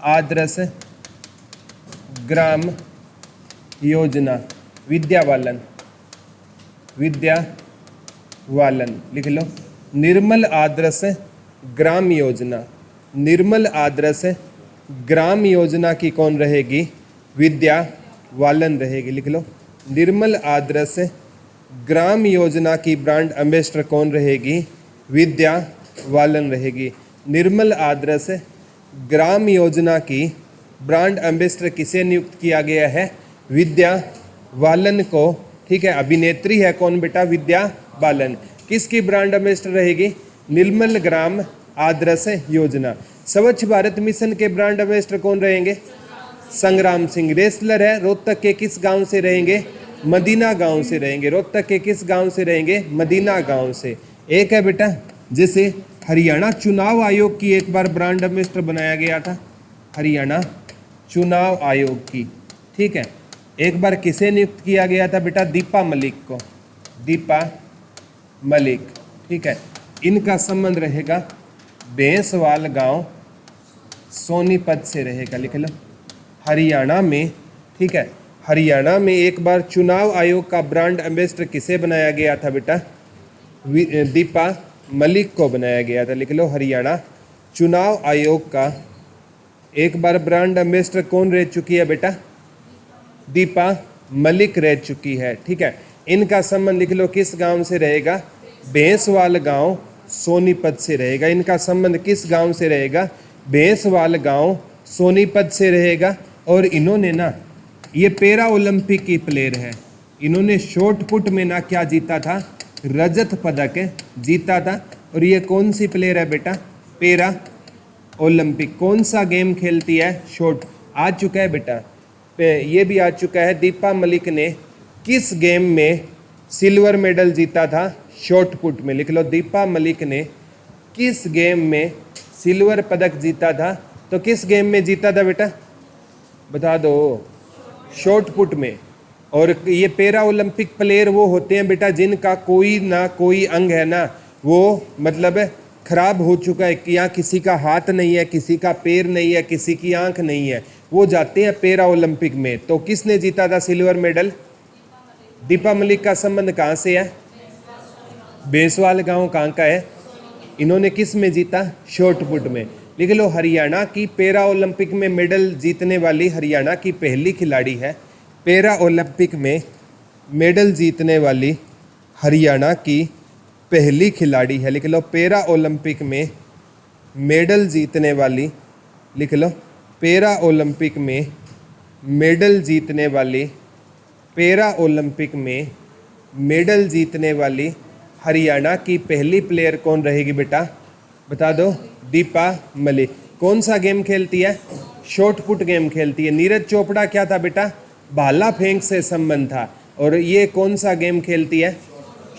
[SPEAKER 1] आदर्श ग्राम योजना, विद्या बालन, विद्या बालन, लिख लो। निर्मल आदर्श ग्राम योजना, निर्मल आदर्श ग्राम योजना की कौन रहेगी? विद्या बालन रहेगी, लिख लो। निर्मल आदर्श ग्राम योजना की ब्रांड एम्बेसडर कौन रहेगी? विद्या बालन रहेगी। निर्मल आदर्श ग्राम योजना की ब्रांड एम्बेसडर किसे नियुक्त किया गया है? विद्या बालन को, ठीक है। अभिनेत्री है कौन बेटा? विद्या बालन। किसकी ब्रांड एम्बेसडर रहेगी? निर्मल ग्राम आदर्श योजना। स्वच्छ भारत मिशन के ब्रांड एम्बेसडर कौन रहेंगे? संग्राम सिंह। रेसलर है, रोहतक के किस गांव से रहेंगे? मदीना गांव से रहेंगे। रोहतक के किस गांव से रहेंगे? मदीना गांव से। एक है बेटा जिसे हरियाणा चुनाव आयोग की एक बार ब्रांड एम्बेसडर बनाया गया था, हरियाणा चुनाव आयोग की, ठीक है। एक बार किसे नियुक्त किया गया था बेटा? दीपा मलिक को, दीपा मलिक, ठीक है। इनका संबंध रहेगा बेंसवाल गांव सोनीपत से रहेगा, लिख लो। हरियाणा में, ठीक है, हरियाणा में एक बार चुनाव आयोग का ब्रांड एम्बेसडर किसे बनाया गया था बेटा? दीपा मलिक को बनाया गया था, लिख लो। हरियाणा चुनाव आयोग का एक बार ब्रांड एम्बेसडर कौन रह चुकी है बेटा? दीपा मलिक रह चुकी है, ठीक है। इनका संबंध लिख लो किस गांव से रहेगा? बेंसवाल गांव सोनीपत से रहेगा। इनका संबंध किस गांव से रहेगा? बेंसवाल गांव सोनीपत से रहेगा। और इन्होंने ना, ये पैरा ओलंपिक की प्लेयर है, इन्होंने शॉर्ट पुट में ना क्या जीता था? रजत पदक जीता था। और ये कौन सी प्लेयर है बेटा? Para Olympic. कौन सा गेम खेलती है? शॉर्ट। आ चुका है बेटा, ये भी आ चुका है। दीपा मलिक ने किस गेम में सिल्वर मेडल जीता था? शॉर्ट पुट में, लिख लो। दीपा मलिक ने किस गेम में सिल्वर पदक जीता था? तो किस गेम में जीता था बेटा? बता दो। शॉर्ट पुट में। और ये पैरा ओलंपिक प्लेयर वो होते हैं बेटा जिनका कोई ना कोई अंग है ना, वो मतलब खराब हो चुका है, या किसी का हाथ नहीं है, किसी का पैर नहीं है, किसी की आंख नहीं है, वो जाते हैं पैरा ओलंपिक में। तो किसने जीता था सिल्वर मेडल? दीपा मलिक का संबंध कहाँ से है? बेंसवाल गांव कहाँ का है? इन्होंने किस में जीता? शॉर्ट पुट में, लिख लो। हरियाणा की पैरा ओलंपिक में मेडल जीतने वाली हरियाणा की पहली खिलाड़ी है। पैरा ओलंपिक में मेडल जीतने वाली हरियाणा की पहली खिलाड़ी है, लिख लो। पैरा ओलंपिक में मेडल जीतने वाली, लिख लो। पैरा ओलंपिक में मेडल जीतने वाली, पैरा ओलंपिक में मेडल जीतने वाली हरियाणा की पहली प्लेयर कौन रहेगी बेटा? बता दो। दीपा मलिक। कौन सा गेम खेलती है? शॉर्ट पुट गेम खेलती है। नीरज चोपड़ा क्या था बेटा? भाला फेंक से संबंध था। और ये कौन सा गेम खेलती है?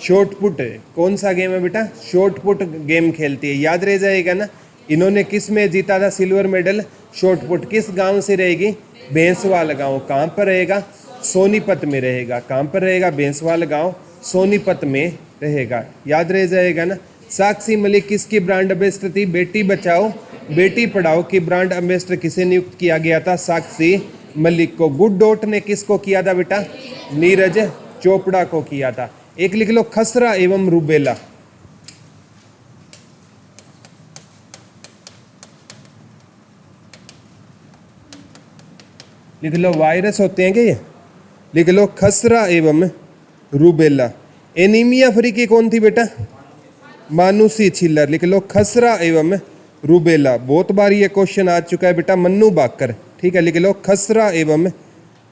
[SPEAKER 1] Short put. कौन सा गेम है बेटा? शॉर्ट पुट गेम खेलती है। याद रह जाएगा ना। इन्होंने किस में जीता था सिल्वर मेडल? Short put. किस गांव से रहेगी? बेंसवाल गांव। कहाँ पर रहेगा? सोनीपत में रहेगा। कहाँ पर रहेगा? बेंसवाल गांव सोनीपत में रहेगा। याद रह जाएगा ना। साक्षी मलिक किसकी ब्रांड एम्बेसडर थी? बेटी बचाओ बेटी पढ़ाओ की ब्रांड एम्बेसडर किसे नियुक्त किया गया था? साक्षी मलिक को। गुड डॉट ने किसको किया था बेटा? नीरज चोपड़ा को किया था। एक लिख लो, खसरा एवं रूबेला। लिख लो, वायरस होते हैं क्या ये? लिख लो, खसरा एवं रूबेला। एनीमिया फ्री की कौन थी बेटा? मानुसी छिल्लर। लिख लो, खसरा एवं रूबेला। बहुत बार ये क्वेश्चन आ चुका है बेटा, मन्नू बाकर। ठीक है, लिख लो, खसरा एवं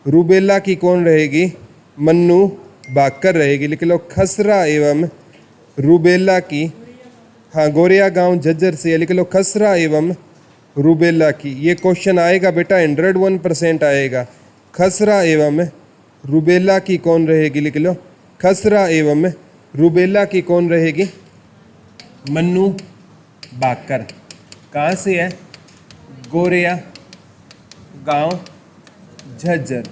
[SPEAKER 1] रूबेला की कौन रहेगी? मन्नू बाकर रहेगी। लिख लो खसरा एवं रूबेला की, हाँ गोरिया गांव झज्जर से, लिख लो खसरा एवं रूबेला की। ये क्वेश्चन आएगा बेटा, 101% आएगा। खसरा एवं रूबेला की कौन रहेगी? लिख लो खसरा एवं रूबेला की कौन रहेगी? मन्नू बाकर। कहाँ से है? गोरिया गांव झज्जर।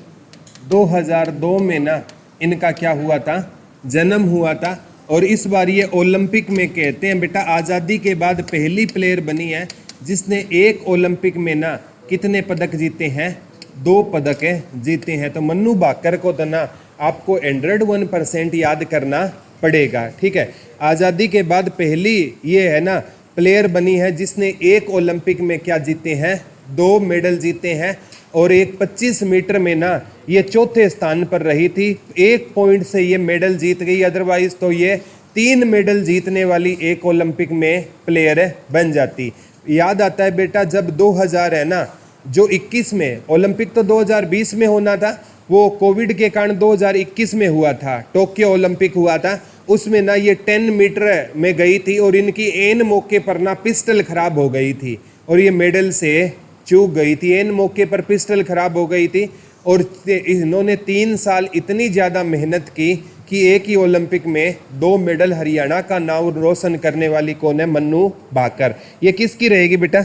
[SPEAKER 1] 2002 में ना इनका क्या हुआ था? जन्म हुआ था। और इस बार ये ओलंपिक में कहते हैं बेटा, आज़ादी के बाद पहली प्लेयर बनी है जिसने एक ओलंपिक में ना कितने पदक जीते हैं? 2 पदक जीते हैं। तो मन्नू बाकर को तो ना आपको 101% याद करना पड़ेगा। ठीक है, आज़ादी के बाद पहली ये है ना प्लेयर बनी है जिसने एक ओलंपिक में क्या जीते हैं? 2 मेडल जीते हैं। और एक 25 मीटर में ना ये चौथे स्थान पर रही थी। 1 पॉइंट से ये मेडल जीत गई, अदरवाइज तो ये 3 मेडल जीतने वाली एक ओलंपिक में प्लेयर बन जाती। याद आता है बेटा, जब 2000 है ना, जो 21 में ओलंपिक तो 2020 में होना था, वो कोविड के कारण 2021 में हुआ था, टोक्यो ओलंपिक हुआ था। उसमें ना ये 10 मीटर में गई थी और इनकी एन मौके पर ना पिस्टल खराब हो गई थी और ये मेडल से चूक गई थी। एन मौके पर पिस्टल खराब हो गई थी और इन्होंने 3 साल इतनी ज़्यादा मेहनत की कि एक ही ओलंपिक में 2 मेडल। हरियाणा का नाम रोशन करने वाली कौन है? मन्नू बाकर। ये किसकी रहेगी बेटा?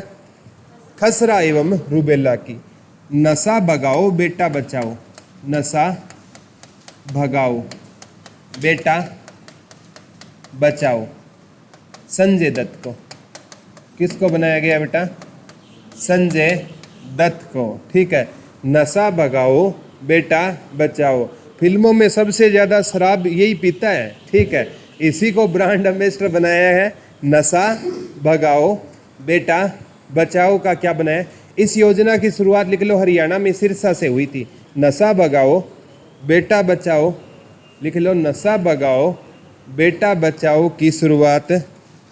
[SPEAKER 1] खसरा एवं रूबेला की। नशा भगाओ बेटा बचाओ, नशा भगाओ बेटा बचाओ। संजय दत्त को। किसको बनाया गया बेटा? संजय दत्त को। ठीक है, नशा भगाओ बेटा बचाओ। फिल्मों में सबसे ज़्यादा शराब यही पीता है। ठीक है, इसी को ब्रांड एम्बेसडर बनाया है। नशा भगाओ बेटा बचाओ का क्या बनाया? इस योजना की शुरुआत लिख लो हरियाणा में सिरसा से हुई थी। नशा भगाओ बेटा बचाओ, लिख लो नशा भगाओ बेटा बचाओ की शुरुआत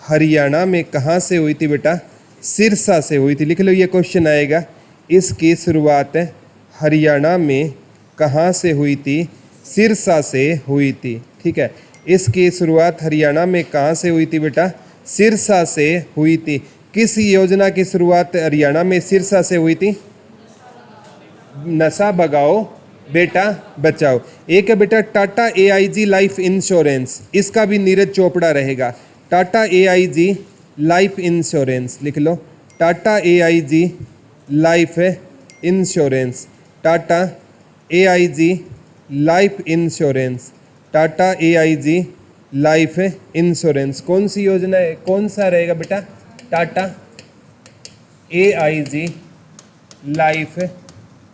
[SPEAKER 1] हरियाणा में कहाँ से हुई थी बेटा? सिरसा से हुई थी। लिख लो, ये क्वेश्चन आएगा। इसकी शुरुआत हरियाणा में कहाँ से हुई थी? सिरसा से हुई थी। ठीक है, इसकी शुरुआत हरियाणा में कहाँ से हुई थी बेटा? सिरसा से हुई थी। किस योजना की शुरुआत हरियाणा में सिरसा से हुई थी? नशा भगाओ बेटा बचाओ। एक है बेटा टाटा AIG लाइफ इंश्योरेंस, इसका भी नीरज चोपड़ा रहेगा। टाटा AIG लाइफ इंश्योरेंस, लिख लो Tata AIG life insurance, Tata AIG life insurance, Tata AIG life insurance. कौन सी योजना है? कौन सा रहेगा बेटा? Tata AIG life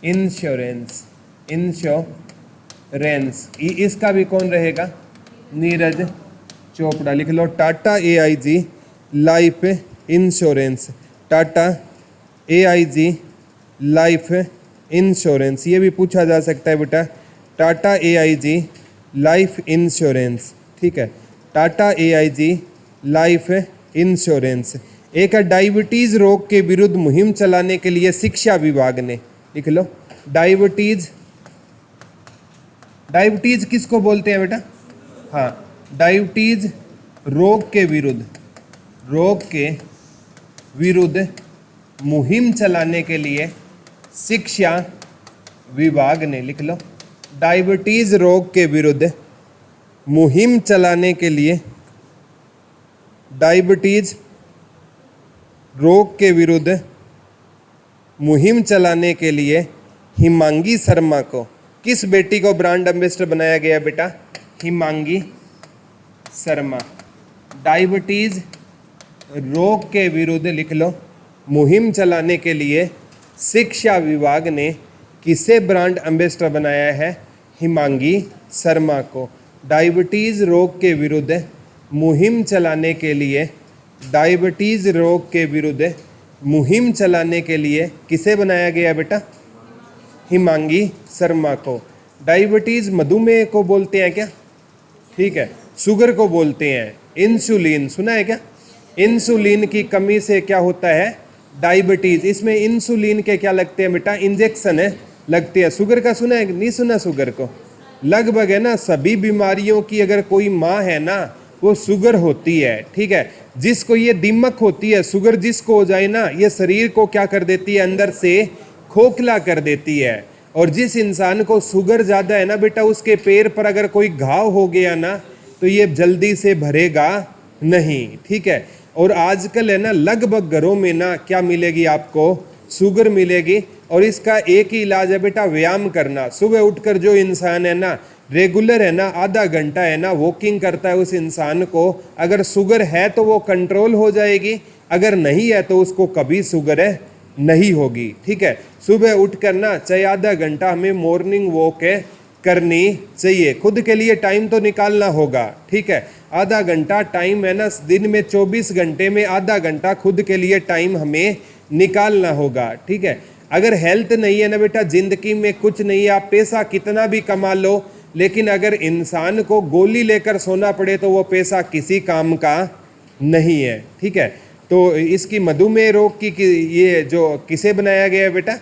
[SPEAKER 1] insurance, insurance. इसका भी कौन रहेगा? नीरज चोपड़ा। लिख लो Tata AIG life insurance, Tata AIG life insurance. ये भी पूछा जा सकता है बेटा, टाटा AIG लाइफ इंश्योरेंस। ठीक है, टाटा AIG लाइफ इंश्योरेंस। एक है डायबिटीज़ रोग के विरुद्ध मुहिम चलाने के लिए शिक्षा विभाग ने, लिख लो डायबिटीज़। डायबिटीज़ किसको बोलते हैं बेटा? हाँ, डायबिटीज़ रोग के विरुद्ध मुहिम चलाने के लिए शिक्षा विभाग ने, लिख लो डायबिटीज़ रोग के विरुद्ध मुहिम चलाने के लिए, डायबिटीज़ रोग के विरुद्ध मुहिम चलाने के लिए हिमांगी शर्मा को, किस बेटी को ब्रांड एम्बेसडर बनाया गया बेटा? हिमांगी शर्मा। डायबिटीज़ रोग के विरुद्ध, लिख लो मुहिम चलाने के लिए शिक्षा विभाग ने किसे ब्रांड एम्बेसडर बनाया है? हिमांगी शर्मा को। डायबिटीज़ रोग के विरुद्ध मुहिम चलाने के लिए, डायबिटीज़ रोग के विरुद्ध मुहिम चलाने के लिए किसे बनाया गया बेटा? हिमांगी शर्मा को। डायबिटीज़ मधुमेह को बोलते हैं क्या? ठीक है, शुगर को बोलते हैं इंसुलिन, सुना है क्या? इंसुलिन की कमी से क्या होता है? डायबिटीज़। इसमें इंसुलिन के क्या लगते हैं बेटा? इंजेक्शन है लगते हैं। शुगर का सुना है, नहीं सुना शुगर को? लगभग है ना सभी बीमारियों की अगर कोई माँ है ना वो शुगर होती है, ठीक है। जिसको ये दिमक होती है, शुगर जिसको हो जाए ना, ये शरीर को क्या कर देती है, अंदर से खोखला कर देती है। और जिस इंसान को शुगर ज़्यादा है ना बेटा, उसके पैर पर अगर कोई घाव हो गया ना तो ये जल्दी से भरेगा नहीं, ठीक है। और आजकल है ना लगभग घरों में ना क्या मिलेगी आपको, शुगर मिलेगी। और इसका एक ही इलाज है बेटा, व्यायाम करना। सुबह उठकर जो इंसान है ना रेगुलर है ना आधा घंटा है ना वॉकिंग करता है, उस इंसान को अगर शुगर है तो वो कंट्रोल हो जाएगी, अगर नहीं है तो उसको कभी शुगर है नहीं होगी, ठीक है। सुबह उठकर ना चाहे आधा घंटा हमें मॉर्निंग वॉक है करनी चाहिए। खुद के लिए टाइम तो निकालना होगा, ठीक है। आधा घंटा टाइम है ना, दिन में 24 घंटे में आधा घंटा खुद के लिए टाइम हमें निकालना होगा, ठीक है। अगर हेल्थ नहीं है ना बेटा, जिंदगी में कुछ नहीं है। आप पैसा कितना भी कमा लो, लेकिन अगर इंसान को गोली लेकर सोना पड़े तो वो पैसा किसी काम का नहीं है, ठीक है। तो इसकी मधुमेह रोग की ये जो किसे बनाया गया है बेटा,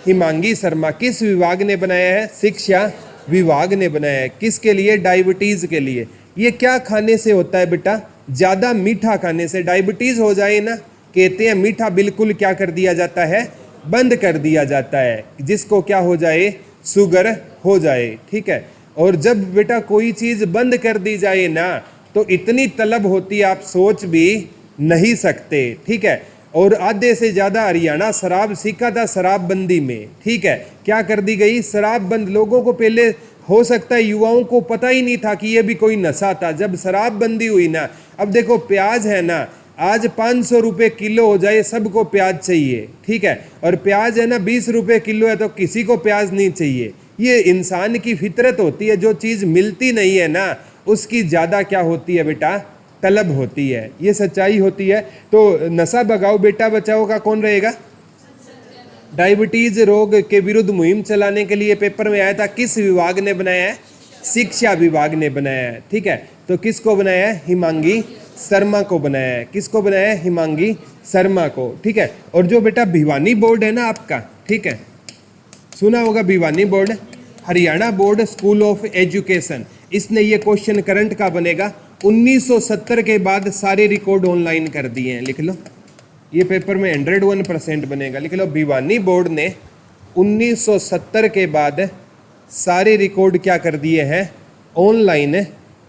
[SPEAKER 1] हिमांगी शर्मा। किस विभाग ने बनाया है, शिक्षा विभाग ने बनाया है। किसके लिए, डायबिटीज के लिए। ये क्या खाने से होता है बेटा, ज्यादा मीठा खाने से डायबिटीज हो जाए ना, कहते हैं मीठा बिल्कुल क्या कर दिया जाता है, बंद कर दिया जाता है, जिसको क्या हो जाए, शुगर हो जाए, ठीक है। और जब बेटा कोई चीज बंद कर दी जाए ना तो इतनी तलब होती है आप सोच भी नहीं सकते, ठीक है। और आधे से ज्यादा हरियाणा शराब सीखा था शराबबंदी में, ठीक है। क्या कर दी गई, शराब बंद। लोगों को पहले हो सकता है युवाओं को पता ही नहीं था कि ये भी कोई नशा था। जब शराबबंदी हुई ना, अब देखो प्याज है ना, आज 500 रुपये किलो हो जाए, सबको प्याज चाहिए, ठीक है। और प्याज है ना 20 रुपये किलो है तो किसी को प्याज नहीं चाहिए। ये इंसान की फितरत होती है, जो चीज़ मिलती नहीं है ना उसकी ज़्यादा क्या होती है बेटा, तलब होती है। ये सच्चाई होती है। तो नशा भगाओ बेटा बचाओ का कौन रहेगा, डायबिटीज रोग के विरुद्ध मुहिम चलाने के लिए पेपर में आया था। किस विभाग ने बनाया है, शिक्षा विभाग ने बनाया है, ठीक है। तो किसको बनाया है, हिमांगी शर्मा को बनाया है। किसको बनाया है, हिमांगी शर्मा को, ठीक है। और जो बेटा भिवानी बोर्ड है ना आपका, ठीक है, सुना होगा Bhiwani board, Haryana board school of education. इसने ये क्वेश्चन करंट का बनेगा, 1970 के बाद सारे रिकॉर्ड ऑनलाइन कर दिए हैं, लिख लो। ये पेपर में 101% बनेगा, लिख लो। भिवानी बोर्ड ने 1970 के बाद सारे रिकॉर्ड क्या कर दिए हैं, ऑनलाइन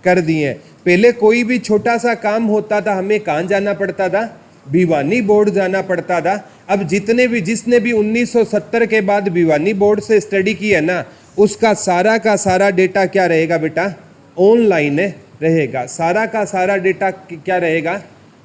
[SPEAKER 1] कर दिए हैं। पहले कोई भी छोटा सा काम होता था हमें कहाँ जाना पड़ता था, भिवानी बोर्ड जाना पड़ता था। अब जिसने भी 1970 के बाद भिवानी बोर्ड से स्टडी की है ना, उसका सारा का सारा डेटा क्या रहेगा बेटा, ऑनलाइन रहेगा। सारा का सारा डेटा क्या रहेगा,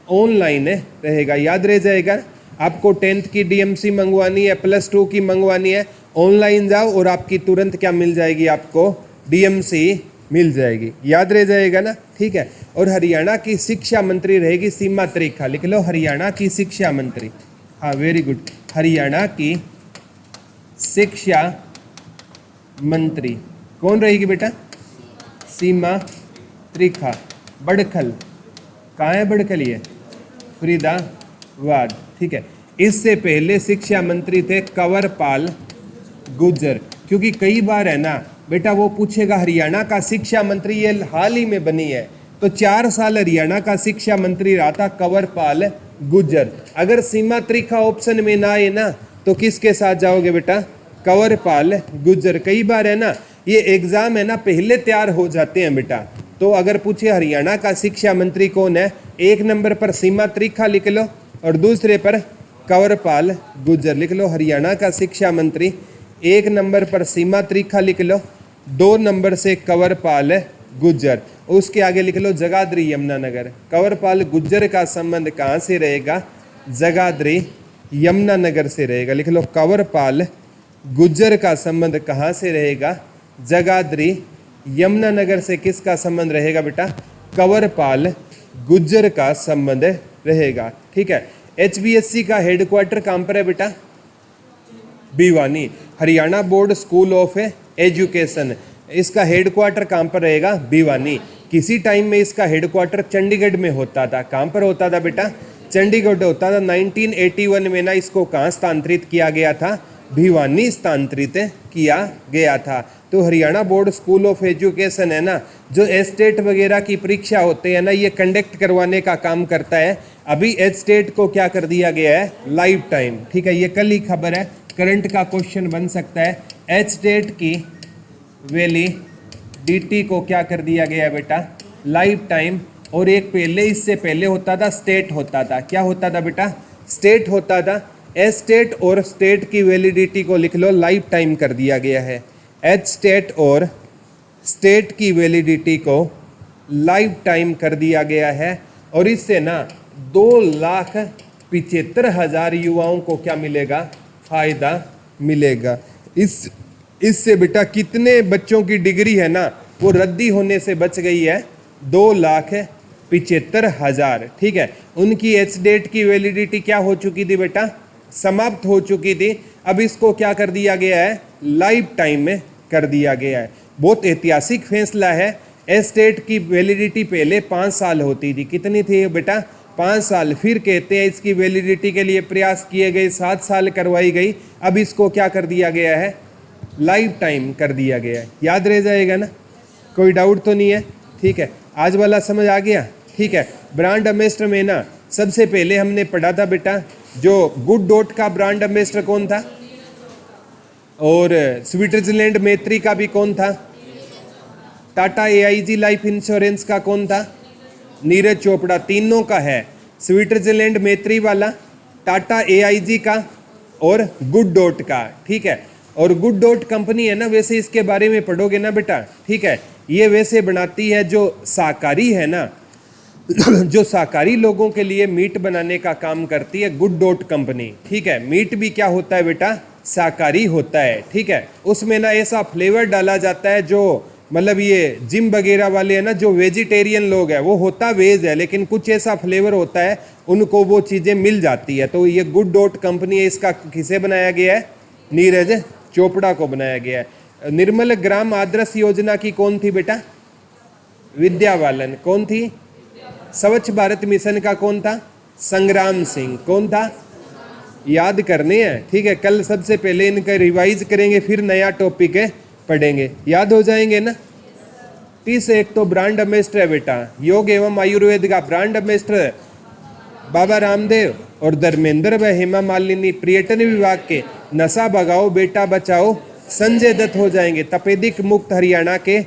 [SPEAKER 1] ऑनलाइन रहेगा। याद रह जाएगा। आपको 10th की डीएमसी मंगवानी है, +2 की मंगवानी है, ऑनलाइन जाओ और आपकी तुरंत क्या मिल जाएगी, आपको डीएमसी मिल जाएगी। याद रह जाएगा ना, ठीक है। और हरियाणा की शिक्षा मंत्री रहेगी सीमा त्रिखा, लिख लो। हरियाणा की शिक्षा मंत्री, हाँ वेरी गुड, हरियाणा की शिक्षा मंत्री कौन रहेगी बेटा, सीमा त्रिखा। बड़खल, कहाँ है बड़खल, ये फरीदाबाद, ठीक है। इससे पहले शिक्षा मंत्री थे कंवरपाल गुर्जर। क्योंकि कई बार है ना बेटा वो पूछेगा हरियाणा का शिक्षा मंत्री, ये हाल ही में बनी है, तो 4 साल हरियाणा का शिक्षा मंत्री रहा था कंवरपाल गुर्जर। अगर सीमा त्रिखा ऑप्शन में ना आए ना तो किसके साथ जाओगे बेटा, कंवरपाल गुर्जर। कई बार है ना ये एग्जाम है ना पहले तैयार हो जाते हैं बेटा। तो अगर पूछे हरियाणा का शिक्षा मंत्री कौन है, 1 नंबर पर सीमा त्रिखा लिख लो और दूसरे पर कंवरपाल गुर्जर लिख लो। हरियाणा का शिक्षा मंत्री 1 नंबर पर सीमा त्रिखा लिख लो, 2 नंबर से कंवरपाल गुर्जर। उसके आगे लिख लो जगाधरी यमुनानगर। कंवरपाल गुर्जर का संबंध कहाँ से रहेगा, जगाधरी यमुनानगर से रहेगा, लिख लो। कंवरपाल गुर्जर का संबंध कहाँ से रहेगा, जगाधरी यमुनानगर से। किसका संबंध रहेगा बेटा, कंवरपाल गुर्जर का संबंध रहेगा, ठीक है। HBSC का हेडक्वार्टर कहाँ पर है बेटा, Bhiwani. Haryana board school of education, इसका हेडक्वार्टर कहाँ पर रहेगा, भिवानी। किसी टाइम में इसका हेडक्वार्टर चंडीगढ़ में होता था। कहाँ पर होता था बेटा, चंडीगढ़ होता था। 1981 में ना इसको कहाँ स्थानांतरित किया गया था, भिवानी स्थानांतरित किया गया था। तो Haryana board school of education है ना, जो एस्टेट वगैरह की परीक्षा होते हैं ना, ये कंडक्ट करवाने का काम करता है। अभी एस्टेट को क्या कर दिया गया है, लाइफ टाइम। ठीक है, ये कल ही खबर है, करंट का क्वेश्चन बन सकता है। एस्टेट की वैलिडिटी को क्या कर दिया गया बेटा, लाइफ टाइम। और एक पहले, इससे पहले होता था स्टेट होता था। क्या होता था बेटा, स्टेट होता था। एस्टेट और स्टेट की वैलिडिटी को लिख लो, लाइफ टाइम कर दिया गया है। एस्टेट और स्टेट की वैलिडिटी को लाइफ टाइम कर दिया गया है। और इससे ना 2,75,000 युवाओं को क्या मिलेगा, फायदा मिलेगा। इससे बेटा कितने बच्चों की डिग्री है ना, वो रद्दी होने से बच गई है, 2,75,000। ठीक है, उनकी एस्टेट की वैलिडिटी क्या हो चुकी थी बेटा, समाप्त हो चुकी थी। अब इसको क्या कर दिया गया है, लाइफ टाइम में कर दिया गया है। बहुत ऐतिहासिक फैसला है। एस्टेट की वैलिडिटी पहले 5 साल होती थी। कितनी थी बेटा, 5 साल। फिर कहते हैं इसकी वैलिडिटी के लिए प्रयास किए गए, 7 साल करवाई गई। अब इसको क्या कर दिया गया है, लाइफ टाइम कर दिया गया है। याद रह जाएगा ना, कोई डाउट तो नहीं है। ठीक है, आज वाला समझ आ गया। ठीक है, ब्रांड एम्बेसडर में ना सबसे पहले हमने पढ़ा था बेटा, जो गुड डॉट का ब्रांड एम्बेसडर कौन था, और स्विट्जरलैंड मैत्री का भी कौन था, टाटा AIG लाइफ इंश्योरेंस का कौन था, नीरज चोपड़ा। तीनों का है, स्विट्जरलैंड मैत्री वाला, टाटा AIG का और गुड डॉट का। ठीक है, और गुड डॉट कंपनी है ना, वैसे इसके बारे में पढ़ोगे ना बेटा। ठीक है, ये वैसे बनाती है जो शाकाहारी है ना, जो शाकाहारी लोगों के लिए मीट बनाने का काम करती है गुड डॉट कंपनी। ठीक है, मीट भी क्या होता है बेटा, शाकाहारी होता है। ठीक है, उसमें ना ऐसा फ्लेवर डाला जाता है जो मतलब ये जिम वगैरह वाले हैं ना, जो वेजिटेरियन लोग हैं, वो होता वेज है, लेकिन कुछ ऐसा फ्लेवर होता है, उनको वो चीज़ें मिल जाती है। तो ये गुड डॉट कंपनी है, इसका किसे बनाया गया है, नीरज चोपड़ा को बनाया गया है। निर्मल ग्राम आदर्श योजना की कौन थी बेटा, विद्या बालन। कौन थी, स्वच्छ भारत मिशन का कौन था, संग्राम सिंह। कौन था, याद करने हैं। ठीक है, कल सबसे पहले इनका रिवाइज करेंगे, फिर नया टॉपिक है पढ़ेंगे, याद हो जाएंगे ना। 30 एक तो ब्रांड एम्बेसडर है बेटा, योग एवं आयुर्वेद का ब्रांड एम्बेसडर बाबा रामदेव और धर्मेंद्र व हेमा मालिनी। पर्यटन विभाग के नशा भगाओ बेटा बचाओ संजय दत्त हो जाएंगे। तपेदिक मुक्त हरियाणा के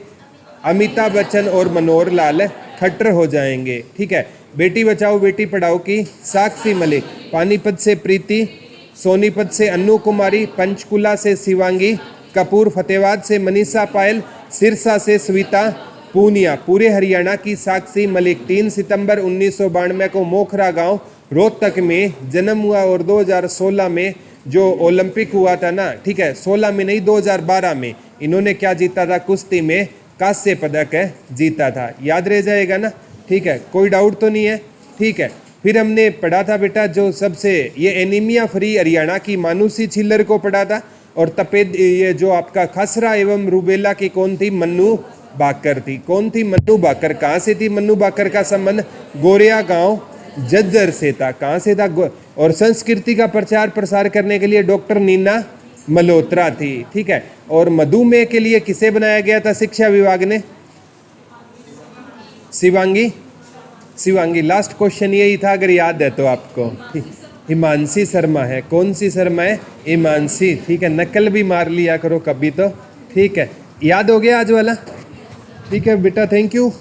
[SPEAKER 1] अमिताभ बच्चन और मनोहर लाल खट्टर हो जाएंगे। ठीक है, बेटी बचाओ बेटी पढ़ाओ की साक्षी मलिक। पानीपत से प्रीति, सोनीपत से अन्नू कुमारी, पंचकुला से शिवांगी कपूर, फतेहाबाद से मनीषा पायल, सिरसा से स्विता पूनिया। पूरे हरियाणा की साक्षी मलिक। 3 सितंबर 1992 को मोखरा गांव रोहतक में जन्म हुआ और 2016 में जो ओलंपिक हुआ था ना, ठीक है, 16 में नहीं 2012 में इन्होंने क्या जीता था, कुश्ती में कांस्य पदक जीता था। याद रह जाएगा ना। ठीक है, कोई डाउट तो नहीं है। ठीक है, फिर हमने पढ़ा था बेटा जो सबसे ये एनीमिया फ्री हरियाणा की मानुषी छिल्लर को पढ़ा था। और तपेद ये जो आपका खसरा एवं रूबेला की कौन थी, मन्नू बाकर थी। कौन थी, मन्नू बाकर। कहाँ से थी मन्नू बाकर का संबंध, गोरिया गांव जज्जर से था। कहाँ से था, और संस्कृति का प्रचार प्रसार करने के लिए डॉक्टर नीना मल्होत्रा थी। ठीक है, और मधुमेह के लिए किसे बनाया गया था शिक्षा विभाग ने, शिवांगी। शिवांगी लास्ट क्वेश्चन यही था अगर याद है तो आपको। हिमांशी शर्मा है। कौन सी शर्मा है, हिमांशी। ठीक है, नकल भी मार लिया करो कभी तो। ठीक है, याद हो गया आज वाला। ठीक है बेटा, थैंक यू।